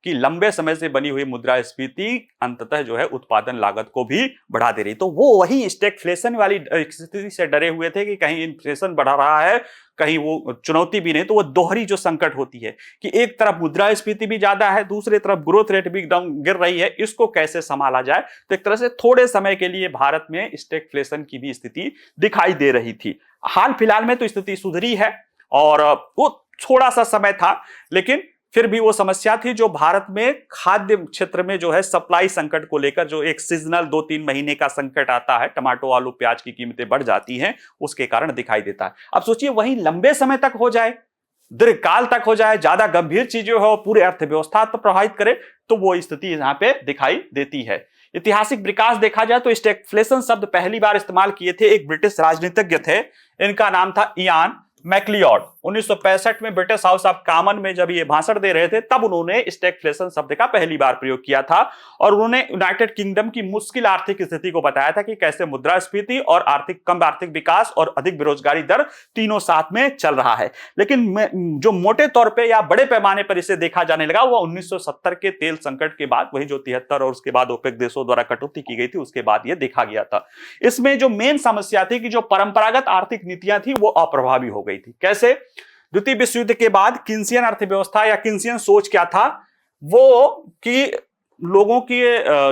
कि लंबे समय से बनी हुई मुद्रास्फीति अंततः जो है उत्पादन लागत को भी बढ़ा दे रही। तो वो वही स्टैगफ्लेशन वाली स्थिति से डरे हुए थे कि कहीं इन्फ्लेशन बढ़ा रहा है, कहीं वो चुनौती भी नहीं। तो वो दोहरी जो संकट होती है कि एक तरफ मुद्रास्फीति भी ज्यादा है, दूसरी तरफ ग्रोथ रेट भी एकदम गिर रही है, इसको कैसे संभाला जाए। तो एक तरह से थोड़े समय के लिए भारत में स्टैगफ्लेशन की भी स्थिति दिखाई दे रही थी। हाल फिलहाल में तो स्थिति सुधरी है और वो थोड़ा सा समय था, लेकिन फिर भी वो समस्या थी जो भारत में खाद्य क्षेत्र में जो है सप्लाई संकट को लेकर, जो एक सीजनल 2-3 महीने का संकट आता है, टमाटो आलू प्याज की कीमतें बढ़ जाती हैं, उसके कारण दिखाई देता है। अब सोचिए वहीं लंबे समय तक हो जाए, दीर्घकाल तक हो जाए, ज्यादा गंभीर चीजें हो, पूरे अर्थव्यवस्था पर प्रभावित करे, तो वो स्थिति यहां पे दिखाई देती है। ऐतिहासिक विकास देखा जाए तो स्टैगफ्लेशन शब्द पहली बार इस्तेमाल किए थे एक ब्रिटिश राजनीतिज्ञ थे, इनका नाम था इयान मैक्लियोड। 1965 में ब्रिटिश हाउस ऑफ कॉमन में जब ये भाषण दे रहे थे तब उन्होंने स्टैगफ्लेशन शब्द का पहली बार प्रयोग किया था और उन्होंने यूनाइटेड किंगडम की मुश्किल आर्थिक स्थिति को बताया था कि कैसे मुद्रास्फीति और कम आर्थिक विकास और अधिक बेरोजगारी दर तीनों साथ में चल रहा है। लेकिन जो मोटे तौर पर या बड़े पैमाने पर इसे देखा जाने लगा वो 1970 के तेल संकट के बाद, वही जो 73 और उसके बाद ओपेक देशों द्वारा कटौती की गई थी, उसके बाद यह देखा गया था। इसमें जो मेन समस्या थी कि जो परंपरागत आर्थिक नीतियां थी वो अप्रभावी हो गई थी। कैसे? द्वितीय विश्व युद्ध के बाद किन्सियन अर्थव्यवस्था या किन्सियन सोच क्या था, वो कि लोगों की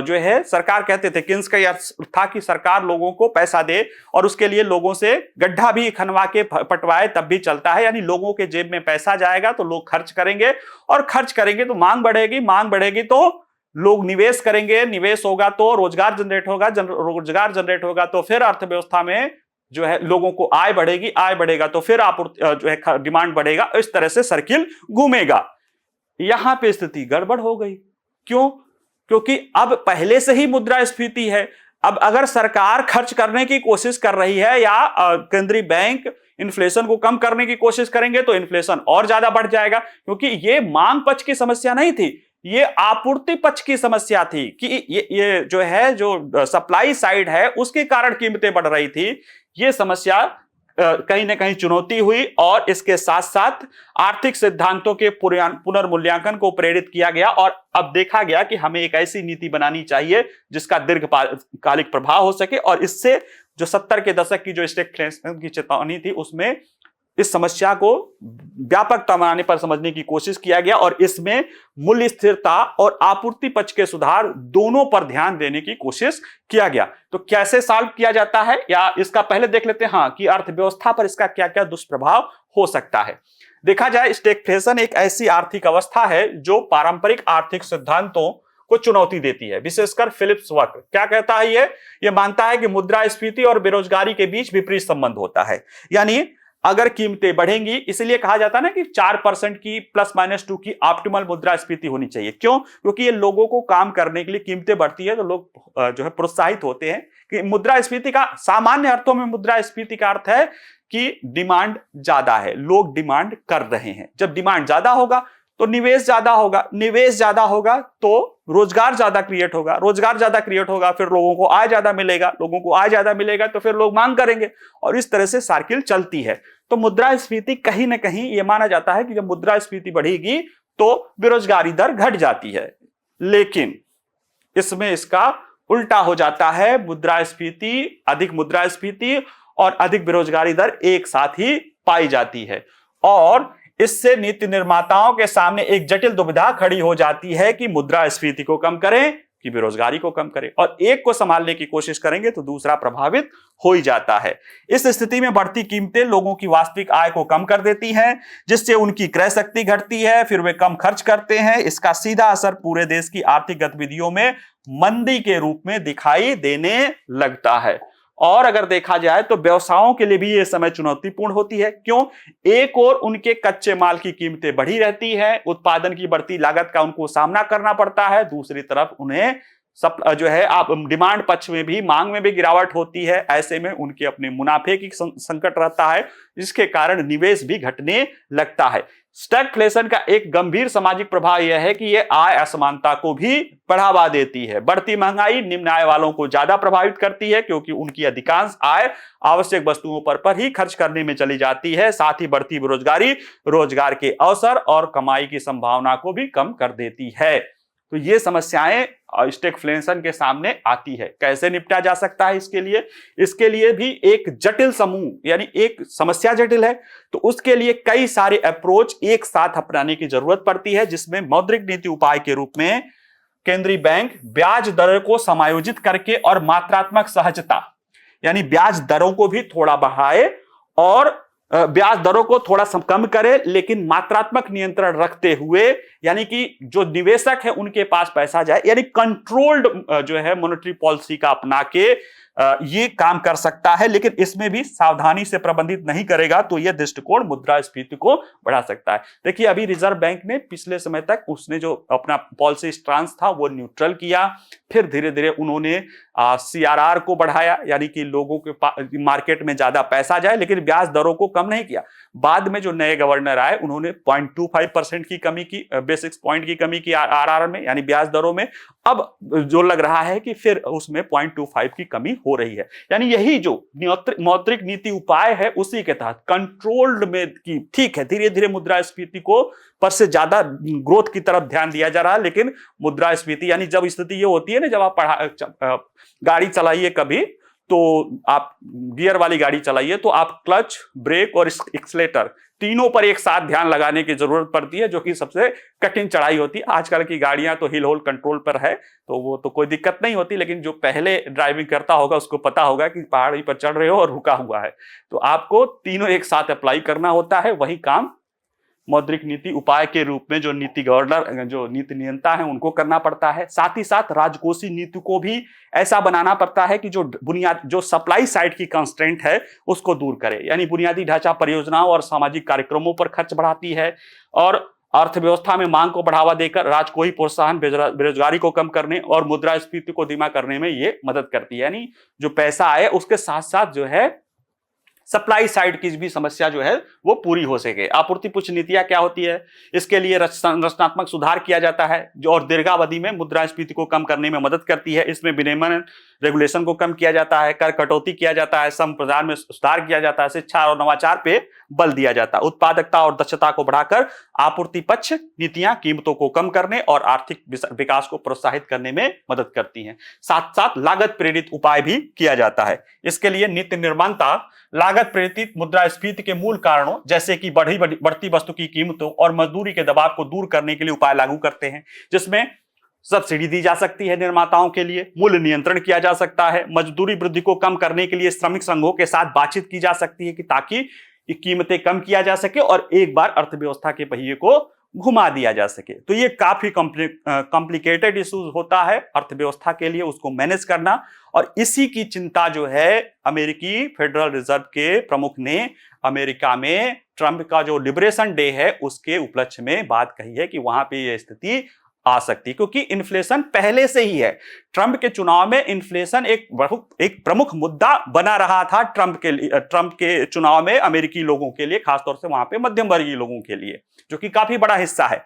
जो है सरकार कहते थे, किन्स का यह था कि सरकार लोगों को पैसा दे और उसके लिए लोगों से गड्ढा भी खनवा के पटवाए तब भी चलता है। यानी लोगों के जेब में पैसा जाएगा तो लोग खर्च करेंगे और खर्च करेंगे तो मांग बढ़ेगी, मांग बढ़ेगी तो लोग निवेश करेंगे, निवेश होगा तो रोजगार जनरेट होगा, रोजगार जनरेट होगा तो फिर अर्थव्यवस्था में जो है लोगों को आय बढ़ेगी, आय बढ़ेगा तो फिर जो है डिमांड बढ़ेगा, इस तरह से सर्किल घूमेगा। यहां पे स्थिति गड़बड़ हो गई। क्यों? क्योंकि अब पहले से ही मुद्रास्फीति है। अब अगर सरकार खर्च करने की कोशिश कर रही है या केंद्रीय बैंक इन्फ्लेशन को कम करने की कोशिश करेंगे तो इन्फ्लेशन और ज्यादा बढ़ जाएगा, क्योंकि ये मांग पक्ष की समस्या नहीं थी, ये आपूर्ति पक्ष की समस्या थी कि ये जो है जो सप्लाई साइड है उसके कारण कीमतें बढ़ रही थी। ये समस्या कहीं ना कहीं चुनौती हुई और इसके साथ साथ आर्थिक सिद्धांतों के पुनर्मूल्यांकन को प्रेरित किया गया और अब देखा गया कि हमें एक ऐसी नीति बनानी चाहिए जिसका दीर्घकालिक प्रभाव हो सके। और इससे जो 70 के दशक की जो स्टैगफ्लेशन की चेतावनी थी उसमें इस समस्या को व्यापक पैमाने पर समझने की कोशिश किया गया और इसमें मूल्य स्थिरता और आपूर्ति पक्ष के सुधार दोनों पर ध्यान देने की कोशिश किया गया। तो कैसे सॉल्व किया जाता है या इसका पहले देख लेते हैं हाँ कि अर्थव्यवस्था पर इसका क्या क्या दुष्प्रभाव हो सकता है। देखा जाए स्टैगफ्लेशन एक ऐसी आर्थिक अवस्था है जो पारंपरिक आर्थिक सिद्धांतों को चुनौती देती है, विशेषकर फिलिप्स वक्र। क्या कहता है ये मानता है कि मुद्रास्फीति और बेरोजगारी के बीच विपरीत संबंध होता है। यानी अगर कीमतें बढ़ेंगी, इसलिए कहा जाता है ना कि 4% की +-2 की ऑप्टिमल मुद्रास्फीति होनी चाहिए। क्यों? क्योंकि ये लोगों को काम करने के लिए कीमतें बढ़ती है तो लोग जो है प्रोत्साहित होते हैं। कि मुद्रास्फीति का सामान्य अर्थों में मुद्रास्फीति का अर्थ है कि डिमांड ज्यादा है, लोग डिमांड कर रहे हैं। जब डिमांड ज्यादा होगा तो निवेश ज्यादा होगा, निवेश ज्यादा होगा तो रोजगार ज्यादा क्रिएट होगा, रोजगार ज्यादा क्रिएट होगा फिर लोगों को आय ज्यादा मिलेगा, लोगों को आय ज्यादा मिलेगा तो फिर लोग मांग करेंगे और इस तरह से साइकिल चलती है। तो मुद्रास्फीति कहीं ना कहीं यह माना जाता है कि जब मुद्रास्फीति बढ़ेगी तो बेरोजगारी दर घट जाती है, लेकिन इसमें इसका उल्टा हो जाता है। अधिक मुद्रास्फीति और अधिक बेरोजगारी दर एक साथ ही पाई जाती है और इससे नीति निर्माताओं के सामने एक जटिल दुविधा खड़ी हो जाती है कि मुद्रास्फीति को कम करें कि बेरोजगारी को कम करें, और एक को संभालने की कोशिश करेंगे तो दूसरा प्रभावित हो ही जाता है। इस स्थिति में बढ़ती कीमतें लोगों की वास्तविक आय को कम कर देती हैं, जिससे उनकी क्रय शक्ति घटती है, फिर वे कम खर्च करते हैं। इसका सीधा असर पूरे देश की आर्थिक गतिविधियों में मंदी के रूप में दिखाई देने लगता है। और अगर देखा जाए तो व्यवसायों के लिए भी यह समय चुनौतीपूर्ण होती है। क्यों? एक और उनके कच्चे माल की कीमतें बढ़ी रहती है, उत्पादन की बढ़ती लागत का उनको सामना करना पड़ता है, दूसरी तरफ उन्हें सब जो है आप डिमांड पक्ष में भी, मांग में भी गिरावट होती है। ऐसे में उनके अपने मुनाफे की संकट रहता है, जिसके कारण निवेश भी घटने लगता है। स्टैगफ्लेशन का एक गंभीर सामाजिक प्रभाव यह है कि यह आय असमानता को भी बढ़ावा देती है। बढ़ती महंगाई निम्न आय वालों को ज्यादा प्रभावित करती है क्योंकि उनकी अधिकांश आय आवश्यक वस्तुओं पर ही खर्च करने में चली जाती है। साथ ही बढ़ती बेरोजगारी रोजगार के अवसर और कमाई की संभावना को भी कम कर देती है। तो ये समस्याएं स्टैगफ्लेशन के सामने आती है। कैसे निपटा जा सकता है इसके लिए भी एक जटिल समूह, यानी एक समस्या जटिल है तो उसके लिए कई सारे अप्रोच एक साथ अपनाने की जरूरत पड़ती है, जिसमें मौद्रिक नीति उपाय के रूप में केंद्रीय बैंक ब्याज दरों को समायोजित करके और मात्रात्मक सहजता यानी ब्याज दरों को भी थोड़ा बढ़ाए और ब्याज दरों को थोड़ा सा कम करे, लेकिन मात्रात्मक नियंत्रण रखते हुए, यानी कि जो निवेशक है उनके पास पैसा जाए, यानी कंट्रोल्ड जो है मॉनेटरी पॉलिसी का अपना के ये काम कर सकता है, लेकिन इसमें भी सावधानी से प्रबंधित नहीं करेगा तो यह दृष्टिकोण मुद्रास्फीति को बढ़ा सकता है। देखिए अभी रिजर्व बैंक ने पिछले समय तक उसने जो अपना पॉलिसी स्टांस था वो न्यूट्रल किया, फिर धीरे धीरे उन्होंने सीआरआर को बढ़ाया, यानी कि लोगों के मार्केट में ज्यादा पैसा जाए, लेकिन ब्याज दरों को कम नहीं किया। बाद में जो नए गवर्नर आए उन्होंने 0.25% की कमी की, बेसिक्स पॉइंट की कमी की आरआर में, यानी ब्याज दरों में। अब जो लग रहा है कि फिर उसमें 0.25 की कमी हो रही है, यानी यही जो मौद्रिक नीति उपाय है उसी के तहत कंट्रोल्ड में की, ठीक है, धीरे धीरे मुद्रास्फीति को पर से ज्यादा ग्रोथ की तरफ ध्यान दिया जा रहा है। लेकिन मुद्रास्फीति यानी जब स्थिति ये होती है ना, जब आप गाड़ी चलाइए कभी, तो आप गियर वाली गाड़ी चलाइए तो आप क्लच, ब्रेक और एक्सीलरेटर तीनों पर एक साथ ध्यान लगाने की जरूरत पड़ती है, जो कि सबसे कठिन चढ़ाई होती है। आजकल की गाड़ियां तो हिल होल कंट्रोल पर है, तो वो तो कोई दिक्कत नहीं होती, लेकिन जो पहले ड्राइविंग करता होगा उसको पता होगा कि पहाड़ी पर चढ़ रहे हो और रुका हुआ है, तो आपको तीनों एक साथ अप्लाई करना होता है। वही काम मौद्रिक नीति उपाय के रूप में जो नीति गवर्नर, जो नीति नियंता है, उनको करना पड़ता है। साथ ही साथ राजकोषीय नीति को भी ऐसा बनाना पड़ता है कि जो सप्लाई साइड की कंस्ट्रेंट है उसको दूर करे, यानी बुनियादी ढांचा परियोजनाओं और सामाजिक कार्यक्रमों पर खर्च बढ़ाती है, और अर्थव्यवस्था में मांग को बढ़ावा देकर राजकोषीय प्रोत्साहन बेरोजगारी को कम करने और मुद्रास्फीति को धीमा करने में ये मदद करती है। यानी जो पैसा आए उसके साथ साथ जो है सप्लाई साइड की भी समस्या जो है वो पूरी हो सके। आपूर्ति पुष्ट नीतियां क्या होती है, इसके लिए रचनात्मक सुधार किया जाता है, जो और दीर्घावधि में मुद्रास्फीति को कम करने में मदद करती है। इसमें विनियमन रेगुलेशन को कम किया जाता है, कर कटौती किया जाता है, श्रम बाजार में सुधार किया जाता है, शिक्षा और नवाचार पे बल दिया जाता है। उत्पादकता और दक्षता को बढ़ाकर आपूर्ति पक्ष नीतियां कीमतों को कम करने और आर्थिक विकास को प्रोत्साहित करने में मदद करती हैं। साथ साथ लागत प्रेरित उपाय भी किया जाता है। इसके लिए नीति निर्माता लागत प्रेरित मुद्रास्फीति के मूल कारणों जैसे कि बढ़ती वस्तु की कीमतों और मजदूरी के दबाव को दूर करने के लिए उपाय लागू करते हैं, जिसमें सब्सिडी दी जा सकती है निर्माताओं के लिए, मूल्य नियंत्रण किया जा सकता है, मजदूरी वृद्धि को कम करने के लिए श्रमिक संघों के साथ बातचीत की जा सकती है कि ताकि कीमतें कम किया जा सके और एक बार अर्थव्यवस्था के पहिए को घुमा दिया जा सके। तो ये काफी कॉम्प्लिकेटेड इश्यूज होता है अर्थव्यवस्था के लिए, उसको मैनेज करना, और इसी की चिंता जो है अमेरिकी फेडरल रिजर्व के प्रमुख ने अमेरिका में ट्रंप का जो लिबरेशन डे है उसके उपलक्ष्य में बात कही है कि वहां पे ये स्थिति आ सकती, क्योंकि इन्फ्लेशन पहले से ही है। ट्रंप के चुनाव में इन्फ्लेशन एक प्रमुख मुद्दा बना रहा था ट्रंप के चुनाव में अमेरिकी लोगों के लिए, खासतौर से वहां पे मध्यम वर्गीय लोगों के लिए, जो कि काफी बड़ा हिस्सा है,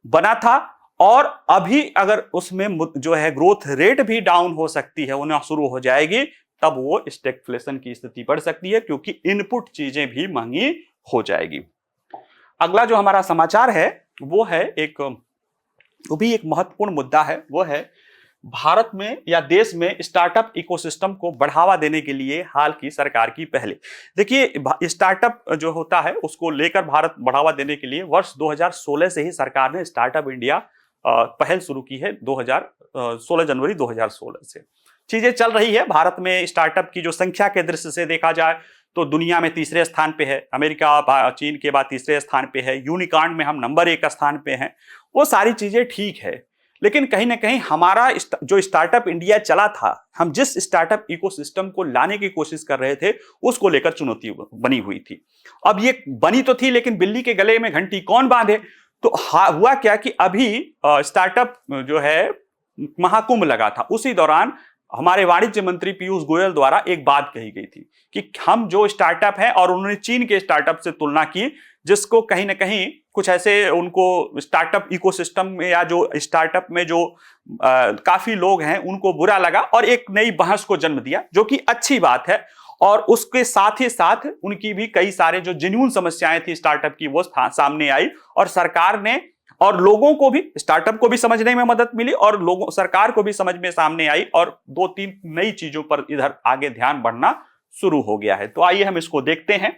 बना था। और अभी अगर उसमें जो है ग्रोथ रेट भी डाउन हो सकती है, होना शुरू हो जाएगी, तब वो स्टैगफ्लेशन की स्थिति बढ़ सकती है, क्योंकि इनपुट चीजें भी महंगी हो जाएगी। अगला जो हमारा समाचार है वो भी एक महत्वपूर्ण मुद्दा है, वो है भारत में या देश में स्टार्टअप इकोसिस्टम को बढ़ावा देने के लिए हाल की सरकार की पहल। देखिए स्टार्टअप जो होता है उसको लेकर भारत बढ़ावा देने के लिए वर्ष 2016 से ही सरकार ने स्टार्टअप इंडिया पहल शुरू की है। 16 जनवरी 2016 से चीजें चल रही है। भारत में स्टार्टअप की जो संख्या के दृष्टि से देखा जाए तो दुनिया में तीसरे स्थान पे है, अमेरिका चीन के बाद तीसरे स्थान पे है, यूनिकॉर्न में हम नंबर 1 स्थान पे हैं। वो सारी चीजें ठीक है, लेकिन कहीं ना कहीं हमारा जो स्टार्टअप इंडिया चला था, हम जिस स्टार्टअप इकोसिस्टम को लाने की कोशिश कर रहे थे उसको लेकर चुनौती बनी हुई थी। अब ये बनी तो थी, लेकिन बिल्ली के गले में घंटी कौन बांधे। तो हुआ क्या कि अभी स्टार्टअप जो है महाकुंभ लगा था, उसी दौरान हमारे वाणिज्य मंत्री पीयूष गोयल द्वारा एक बात कही गई थी कि हम जो स्टार्टअप है, और उन्होंने चीन के स्टार्टअप से तुलना की, जिसको कहीं ना कहीं कुछ ऐसे उनको स्टार्टअप इकोसिस्टम में या जो स्टार्टअप में जो काफी लोग हैं उनको बुरा लगा और एक नई बहस को जन्म दिया, जो कि अच्छी बात है। और उसके साथ ही साथ उनकी भी कई सारे जो जेन्युइन समस्याएं थी स्टार्टअप की वो सामने आई, और सरकार ने और लोगों को भी, स्टार्टअप को भी समझने में मदद मिली और लोगों सरकार को भी समझ में सामने आई, और 2-3 नई चीजों पर इधर आगे ध्यान बढ़ना शुरू हो गया है। तो आइए हम इसको देखते हैं।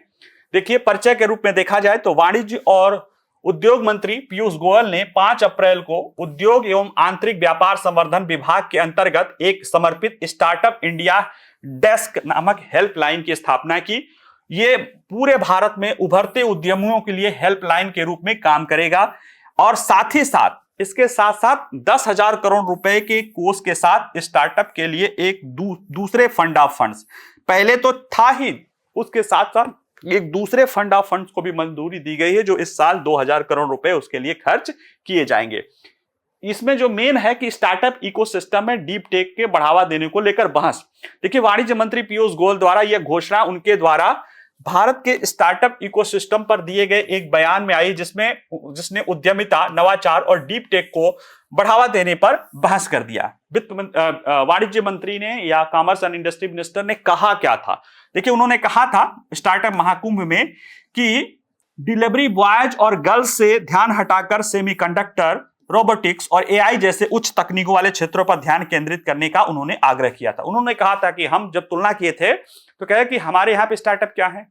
देखिए परिचय के रूप में देखा जाए तो वाणिज्य और उद्योग मंत्री पीयूष गोयल ने 5 अप्रैल को उद्योग एवं आंतरिक व्यापार संवर्धन विभाग के अंतर्गत एक समर्पित स्टार्टअप इंडिया डेस्क नामक हेल्पलाइन की स्थापना की। ये पूरे भारत में उभरते उद्यमियों के लिए हेल्पलाइन के रूप में काम करेगा। और साथ ही साथ इसके साथ साथ 10,000 करोड़ रुपए के कोष के साथ स्टार्टअप के लिए एक दूसरे फंड ऑफ फंड्स, पहले तो था ही, उसके साथ साथ एक दूसरे फंड ऑफ फंड्स को भी मंजूरी दी गई है जो इस साल 2,000 करोड़ रुपए उसके लिए खर्च किए जाएंगे। इसमें जो मेन है कि स्टार्टअप इकोसिस्टम में डीप टेक के बढ़ावा देने को लेकर बहस। देखिए, वाणिज्य मंत्री पीयूष गोयल द्वारा यह घोषणा उनके द्वारा भारत के स्टार्टअप इकोसिस्टम पर दिए गए एक बयान में आई, जिसने उद्यमिता, नवाचार और डीप टेक को बढ़ावा देने पर बहस कर दिया। वाणिज्य मंत्री ने या कॉमर्स एंड इंडस्ट्री मिनिस्टर ने कहा क्या था? देखिए, उन्होंने कहा था स्टार्टअप महाकुंभ में कि डिलीवरी बॉयज और गर्ल्स से ध्यान हटाकर सेमीकंडक्टर, रोबोटिक्स और एआई जैसे उच्च तकनीकों वाले क्षेत्रों पर ध्यान केंद्रित करने का उन्होंने आग्रह किया था। उन्होंने कहा था कि हम जब तुलना किए थे तो कहे कि हमारे यहाँ पे स्टार्टअप क्या है,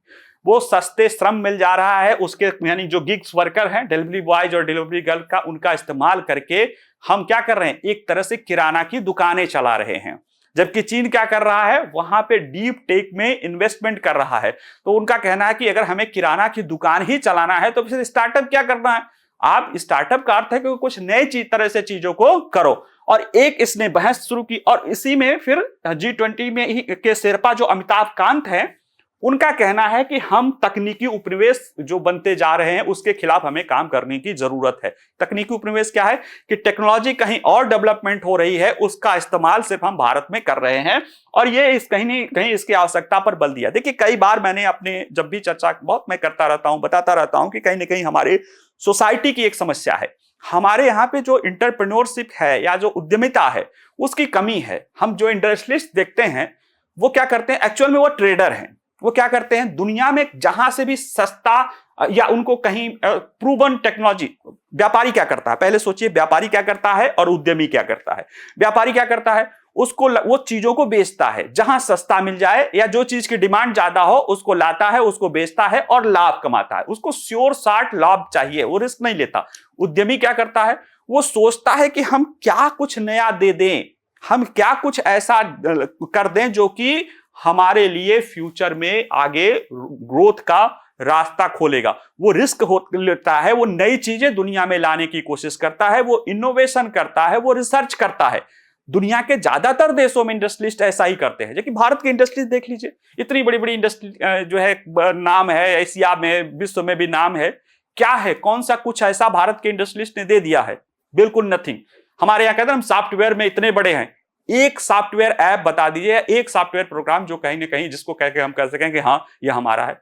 वो सस्ते श्रम मिल जा रहा है, उसके यानी जो गिग्स वर्कर हैं, डिलीवरी बॉयज और डिलीवरी गर्ल का, उनका इस्तेमाल करके हम क्या कर रहे हैं, एक तरह से किराना की दुकानें चला रहे हैं। जबकि चीन क्या कर रहा है, वहां पे डीप टेक में इन्वेस्टमेंट कर रहा है। तो उनका कहना है कि अगर हमें किराना की दुकान ही चलाना है तो फिर स्टार्टअप क्या करना है? आप स्टार्टअप का अर्थ है कि कुछ नए तरह से चीजों को करो। और एक इसने बहस शुरू की और इसी में फिर G20 में ही के शेरपा जो अमिताभ कांत हैं, उनका कहना है कि हम तकनीकी उपनिवेश जो बनते जा रहे हैं उसके खिलाफ हमें काम करने की जरूरत है। तकनीकी उपनिवेश क्या है कि टेक्नोलॉजी कहीं और डेवलपमेंट हो रही है, उसका इस्तेमाल सिर्फ हम भारत में कर रहे हैं और ये कहीं नहीं कहीं इसकी आवश्यकता पर बल दिया। देखिए, कई बार मैंने अपने जब भी चर्चा बहुत मैं करता रहता हूं, बताता रहता हूं कि कहीं ना कहीं हमारे सोसाइटी की एक समस्या है। हमारे यहाँ पे जो इंटरप्रेन्योरशिप है या जो उद्यमिता है उसकी कमी है। हम जो इंडस्ट्रियलिस्ट देखते हैं वो क्या करते हैं, एक्चुअल में वो ट्रेडर हैं। वो क्या करते हैं, दुनिया में जहां से भी सस्ता या उनको कहीं प्रूवन टेक्नोलॉजी, व्यापारी क्या करता है, पहले सोचिए व्यापारी क्या करता है और उद्यमी क्या करता है। व्यापारी क्या करता है, उसको वो चीजों को बेचता है, जहां सस्ता मिल जाए या जो चीज की डिमांड ज्यादा हो उसको लाता है, उसको बेचता है और लाभ कमाता है। उसको श्योर शार्ट लाभ चाहिए, वो रिस्क नहीं लेता। उद्यमी क्या करता है, वो सोचता है कि हम क्या कुछ नया दे दें, हम क्या कुछ ऐसा कर दें जो कि हमारे लिए फ्यूचर में आगे ग्रोथ का रास्ता खोलेगा। वो रिस्क लेता है, वो नई चीजें दुनिया में लाने की कोशिश करता है, वो इनोवेशन करता है, वो रिसर्च करता है। दुनिया के ज्यादातर देशों में इंडस्ट्रियलिस्ट ऐसा ही करते हैं। जबकि भारत की इंडस्ट्रीज देख लीजिए, इतनी बड़ी बड़ी इंडस्ट्री जो है नाम है, एशिया में, विश्व में भी नाम है। क्या है, कौन सा कुछ ऐसा भारत के इंडस्ट्रियलिस्ट ने दे दिया है? बिल्कुल नथिंग। हमारे यहाँ कहते हैं हम सॉफ्टवेयर में इतने बड़े हैं, एक सॉफ्टवेयर ऐप बता दीजिए, एक सॉफ्टवेयर प्रोग्राम जो कहीं ना कहीं जिसको कह के हम कह सकें कि हाँ ये हमारा है।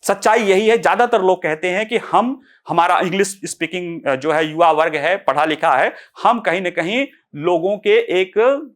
सच्चाई यही है, ज्यादातर लोग कहते हैं कि हमारा इंग्लिश स्पीकिंग जो है युवा वर्ग है, पढ़ा लिखा है, हम कहीं ना कहीं लोगों के एक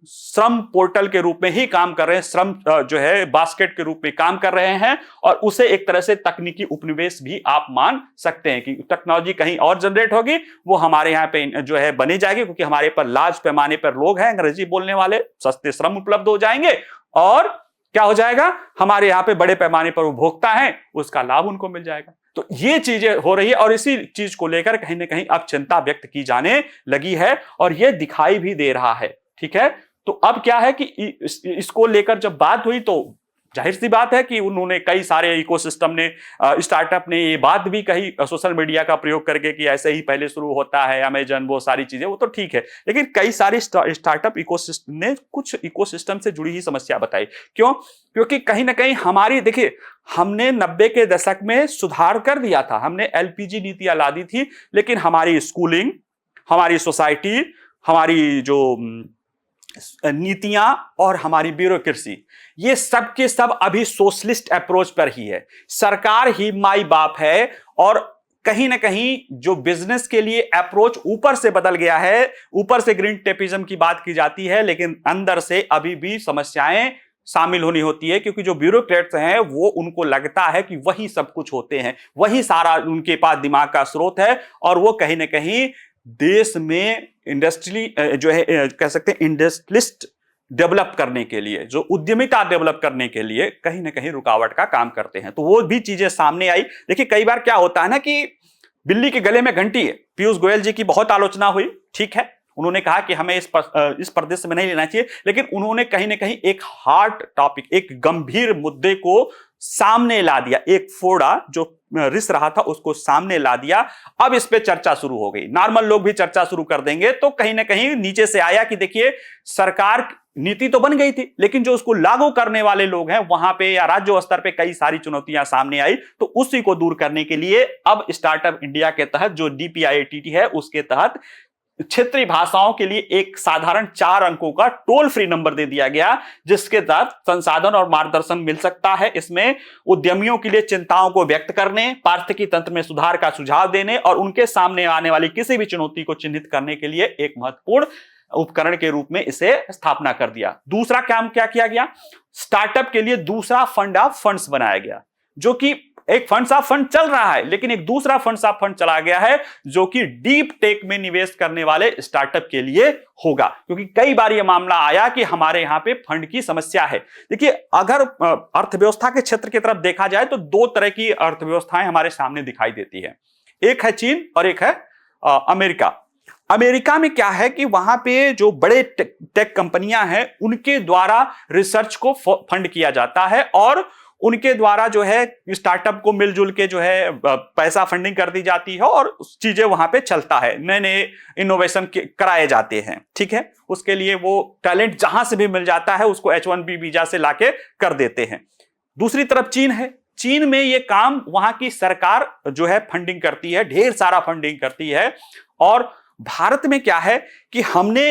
श्रम पोर्टल के रूप में ही काम कर रहे हैं, श्रम जो है बास्केट के रूप में काम कर रहे हैं। और उसे एक तरह से तकनीकी उपनिवेश भी आप मान सकते हैं कि टेक्नोलॉजी कहीं और जनरेट होगी, वो हमारे यहाँ पे जो है बनी जाएगी, क्योंकि हमारे पर लार्ज पैमाने पर लोग हैं अंग्रेजी बोलने वाले, सस्ते श्रम उपलब्ध हो जाएंगे और क्या हो जाएगा, हमारे यहाँ पे बड़े पैमाने पर उपभोक्ता हैं, उसका लाभ उनको मिल जाएगा। तो ये चीजें हो रही है और इसी चीज को लेकर कहीं ना कहीं अब चिंता व्यक्त की जाने लगी है और ये दिखाई भी दे रहा है। ठीक है, तो अब क्या है कि इसको लेकर जब बात हुई तो जाहिर सी बात है कि उन्होंने कई सारे इकोसिस्टम ने, स्टार्टअप ने ये बात भी कही सोशल मीडिया का प्रयोग करके कि ऐसे ही पहले शुरू होता है अमेजन, वो सारी चीजें, वो तो ठीक है। लेकिन कई सारे स्टार्टअप इकोसिस्टम ने कुछ इकोसिस्टम से जुड़ी ही समस्या बताई। क्यों? क्योंकि कहीं ना कहीं हमारी, देखिए, हमने 90 के दशक में सुधार कर दिया था, हमने LPG नीतियां ला दी थी, लेकिन हमारी स्कूलिंग, हमारी सोसाइटी, हमारी जो नीतियां और हमारी ब्यूरोक्रेसी, ये सब के सब अभी सोशलिस्ट अप्रोच पर ही है। सरकार ही माई बाप है और कहीं ना कहीं जो बिजनेस के लिए अप्रोच ऊपर से बदल गया है, ऊपर से ग्रीन टेपिज्म की बात की जाती है, लेकिन अंदर से अभी भी समस्याएं शामिल होनी होती है, क्योंकि जो ब्यूरोक्रेट्स हैं वो, उनको लगता है कि वही सब कुछ होते हैं, वही सारा उनके पास दिमाग का स्रोत है और वो कहीं ना कहीं देश में इंडस्ट्री जो है कह सकते हैं इंडस्ट्रियलिस्ट डेवलप करने के लिए, जो उद्यमिता डेवलप करने के लिए कहीं ना कहीं रुकावट का काम करते हैं। तो वो भी चीजें सामने आई। देखिए, कई बार क्या होता है ना कि बिल्ली के गले में घंटी है। पीयूष गोयल जी की बहुत आलोचना हुई, ठीक है, उन्होंने कहा कि हमें इस परिदृश्य में नहीं लेना चाहिए, लेकिन उन्होंने कहीं ना कहीं एक हार्ड टॉपिक, एक गंभीर मुद्दे को सामने ला दिया, एक फोड़ा जो रिस रहा था उसको सामने ला दिया। अब इस पे चर्चा शुरू हो गई, नॉर्मल लोग भी चर्चा शुरू कर देंगे, तो कहीं ना कहीं नीचे से आया कि देखिए सरकार नीति तो बन गई थी, लेकिन जो उसको लागू करने वाले लोग हैं वहां पे या राज्य स्तर पे कई सारी चुनौतियां सामने आई। तो उसी को दूर करने के लिए अब स्टार्टअप इंडिया के तहत जो DPIIT है उसके तहत क्षेत्रीय भाषाओं के लिए एक साधारण 4 अंकों का टोल फ्री नंबर दे दिया गया, जिसके तहत संसाधन और मार्गदर्शन मिल सकता है। इसमें उद्यमियों के लिए चिंताओं को व्यक्त करने, पारिस्थितिकी तंत्र में सुधार का सुझाव देने और उनके सामने आने वाली किसी भी चुनौती को चिन्हित करने के लिए एक महत्वपूर्ण उपकरण के रूप में इसे स्थापना कर दिया। दूसरा काम क्या किया गया, स्टार्टअप के लिए दूसरा फंड ऑफ फंड्स बनाया गया, जो कि एक फंड्स ऑफ फंड चल रहा है, लेकिन एक दूसरा फंड्स ऑफ फंड चला गया है जो कि डीप टेक में निवेश करने वाले स्टार्टअप के लिए होगा। क्योंकि कई बार यह मामला आया कि हमारे यहां पे फंड की समस्या है। देखिए, अगर अर्थव्यवस्था के क्षेत्र की तरफ देखा जाए तो 2 तरह की अर्थव्यवस्थाएं हमारे सामने दिखाई देती है, एक है चीन और एक है अमेरिका। अमेरिका में क्या है कि वहां पे जो बड़े टेक कंपनियां हैं उनके द्वारा रिसर्च को फंड किया जाता है और उनके द्वारा जो है स्टार्टअप को मिलजुल के जो है पैसा फंडिंग कर दी जाती है और चीजें वहां पे चलता है, नए नए इनोवेशन कराए जाते हैं। ठीक है, उसके लिए वो टैलेंट जहां से भी मिल जाता है उसको H1B वीजा से लाके कर देते हैं। दूसरी तरफ चीन है, चीन में ये काम वहां की सरकार जो है फंडिंग करती है, ढेर सारा फंडिंग करती है। और भारत में क्या है कि हमने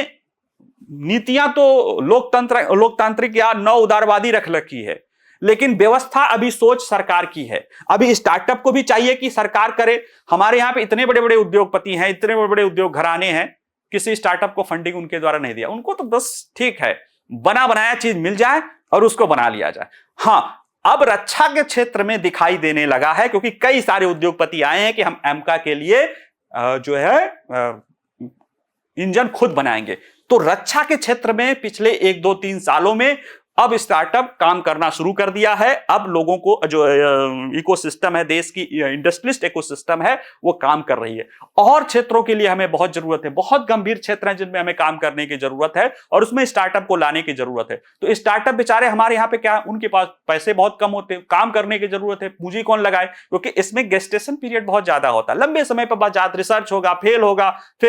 नीतियां तो लोकतांत्रिक या नव उदारवादी रख रखी है, लेकिन व्यवस्था अभी सोच सरकार की है। अभी स्टार्टअप को भी चाहिए कि सरकार करे। हमारे यहां पे इतने बड़े बड़े उद्योगपति हैं, इतने बड़े बड़े उद्योग घराने हैं, किसी स्टार्टअप को फंडिंग उनके द्वारा नहीं दिया। उनको तो बस ठीक है, बना बनाया चीज मिल जाए और उसको बना लिया जाए। हां, अब रक्षा के क्षेत्र में दिखाई देने लगा है, क्योंकि कई सारे उद्योगपति आए हैं कि हम एमका के लिए जो है इंजन खुद बनाएंगे। तो रक्षा के क्षेत्र में पिछले 1, 2, 3 सालों में अब स्टार्टअप काम करना शुरू कर दिया है। अब लोगों को जो इकोसिस्टम है, देश की इंडस्ट्रियलिस्ट इकोसिस्टम है, वो काम कर रही है। और क्षेत्रों के लिए हमें बहुत जरूरत है, बहुत गंभीर क्षेत्र हैं जिनमें हमें काम करने की जरूरत है और उसमें स्टार्टअप को लाने की जरूरत है। तो स्टार्टअप बेचारे हमारे यहाँ पे क्या, उनके पास पैसे बहुत कम होते हैं, काम करने की जरूरत है, पूंजी कौन लगाए, क्योंकि इसमें गेस्टेशन पीरियड बहुत ज्यादा होता है। लंबे समय पर बात रिसर्च होगा, फेल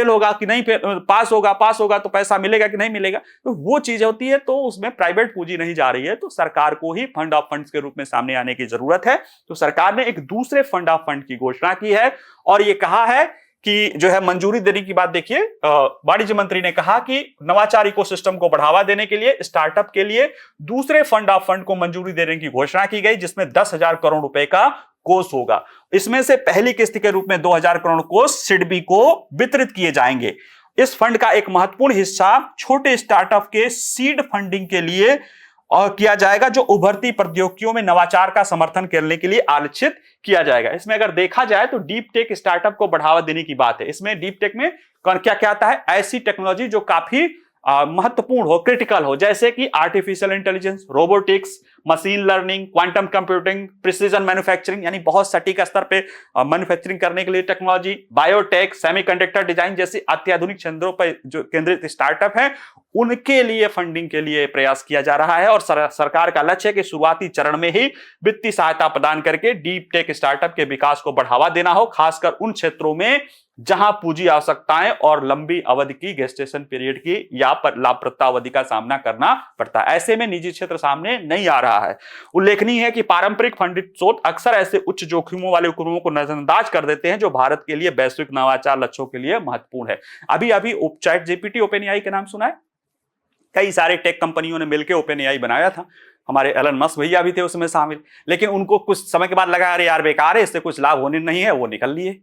होगा कि नहीं, पास होगा तो पैसा मिलेगा कि नहीं मिलेगा, तो वो चीज होती है। तो उसमें प्राइवेट पूंजी नहीं जा रही है, तो सरकार को ही फंड ऑफ फंड्स के रूप में सामने आने की जरूरत है। तो सरकार ने एक दूसरे फंड ऑफ फंड की घोषणा की है और यह कहा है कि जो है मंजूरी देने की बात, देखिए वाणिज्य मंत्री ने कहा कि नवाचार इकोसिस्टम को बढ़ावा देने के लिए स्टार्टअप के लिए दूसरे फंड ऑफ फंड को मंजूरी देने की घोषणा की गई, जिसमें 10,000 करोड़ रुपए का कोष होगा। इसमें से पहली किस्त के रूप में 2,000 करोड़ कोष सिडबी को वितरित किए जाएंगे। इस फंड का एक महत्वपूर्ण हिस्सा छोटे स्टार्टअप के सीड फंडिंग के लिए और किया जाएगा, जो उभरती प्रौद्योगिकियों में नवाचार का समर्थन करने के लिए आरक्षित किया जाएगा। इसमें अगर देखा जाए तो डीप टेक स्टार्टअप को बढ़ावा देने की बात है। इसमें डीप टेक में क्या क्या आता है, ऐसी टेक्नोलॉजी जो काफी महत्वपूर्ण हो, क्रिटिकल हो, जैसे कि artificial intelligence, robotics, machine learning, quantum computing, precision manufacturing यानी बहुत सटीक स्तर पे मैन्युफैक्चरिंग करने के लिए टेक्नोलॉजी, बायोटेक, सेमीकंडक्टर डिजाइन जैसी अत्याधुनिक क्षेत्रों पर जो केंद्रित स्टार्टअप है, उनके लिए फंडिंग के लिए प्रयास किया जा रहा है। और सरकार का लक्ष्य है कि शुरुआती चरण में ही वित्तीय सहायता प्रदान करके डीप टेक स्टार्टअप के विकास को बढ़ावा देना हो, खासकर उन क्षेत्रों में जहां पूंजी आवश्यकताएं और लंबी अवधि की गेस्टेशन पीरियड की या लाभप्रदता अवधि का सामना करना पड़ता है। ऐसे में निजी क्षेत्र सामने नहीं आ रहा है। उल्लेखनीय है कि पारंपरिक फंडित स्रोत अक्सर ऐसे उच्च जोखिमों वाले उपक्रमों को नजरअंदाज कर देते हैं जो भारत के लिए वैश्विक नवाचार लक्ष्यों के लिए महत्वपूर्ण है। अभी ChatGPT OpenAI के नाम सुना है? कई सारे टेक कंपनियों ने मिलकर OpenAI बनाया था, हमारे एलन मस्क भैया भी थे उसमें शामिल, लेकिन उनको कुछ समय के बाद लगा अरे यार बेकार है, इससे कुछ लाभ होने नहीं है, वो निकल लिए।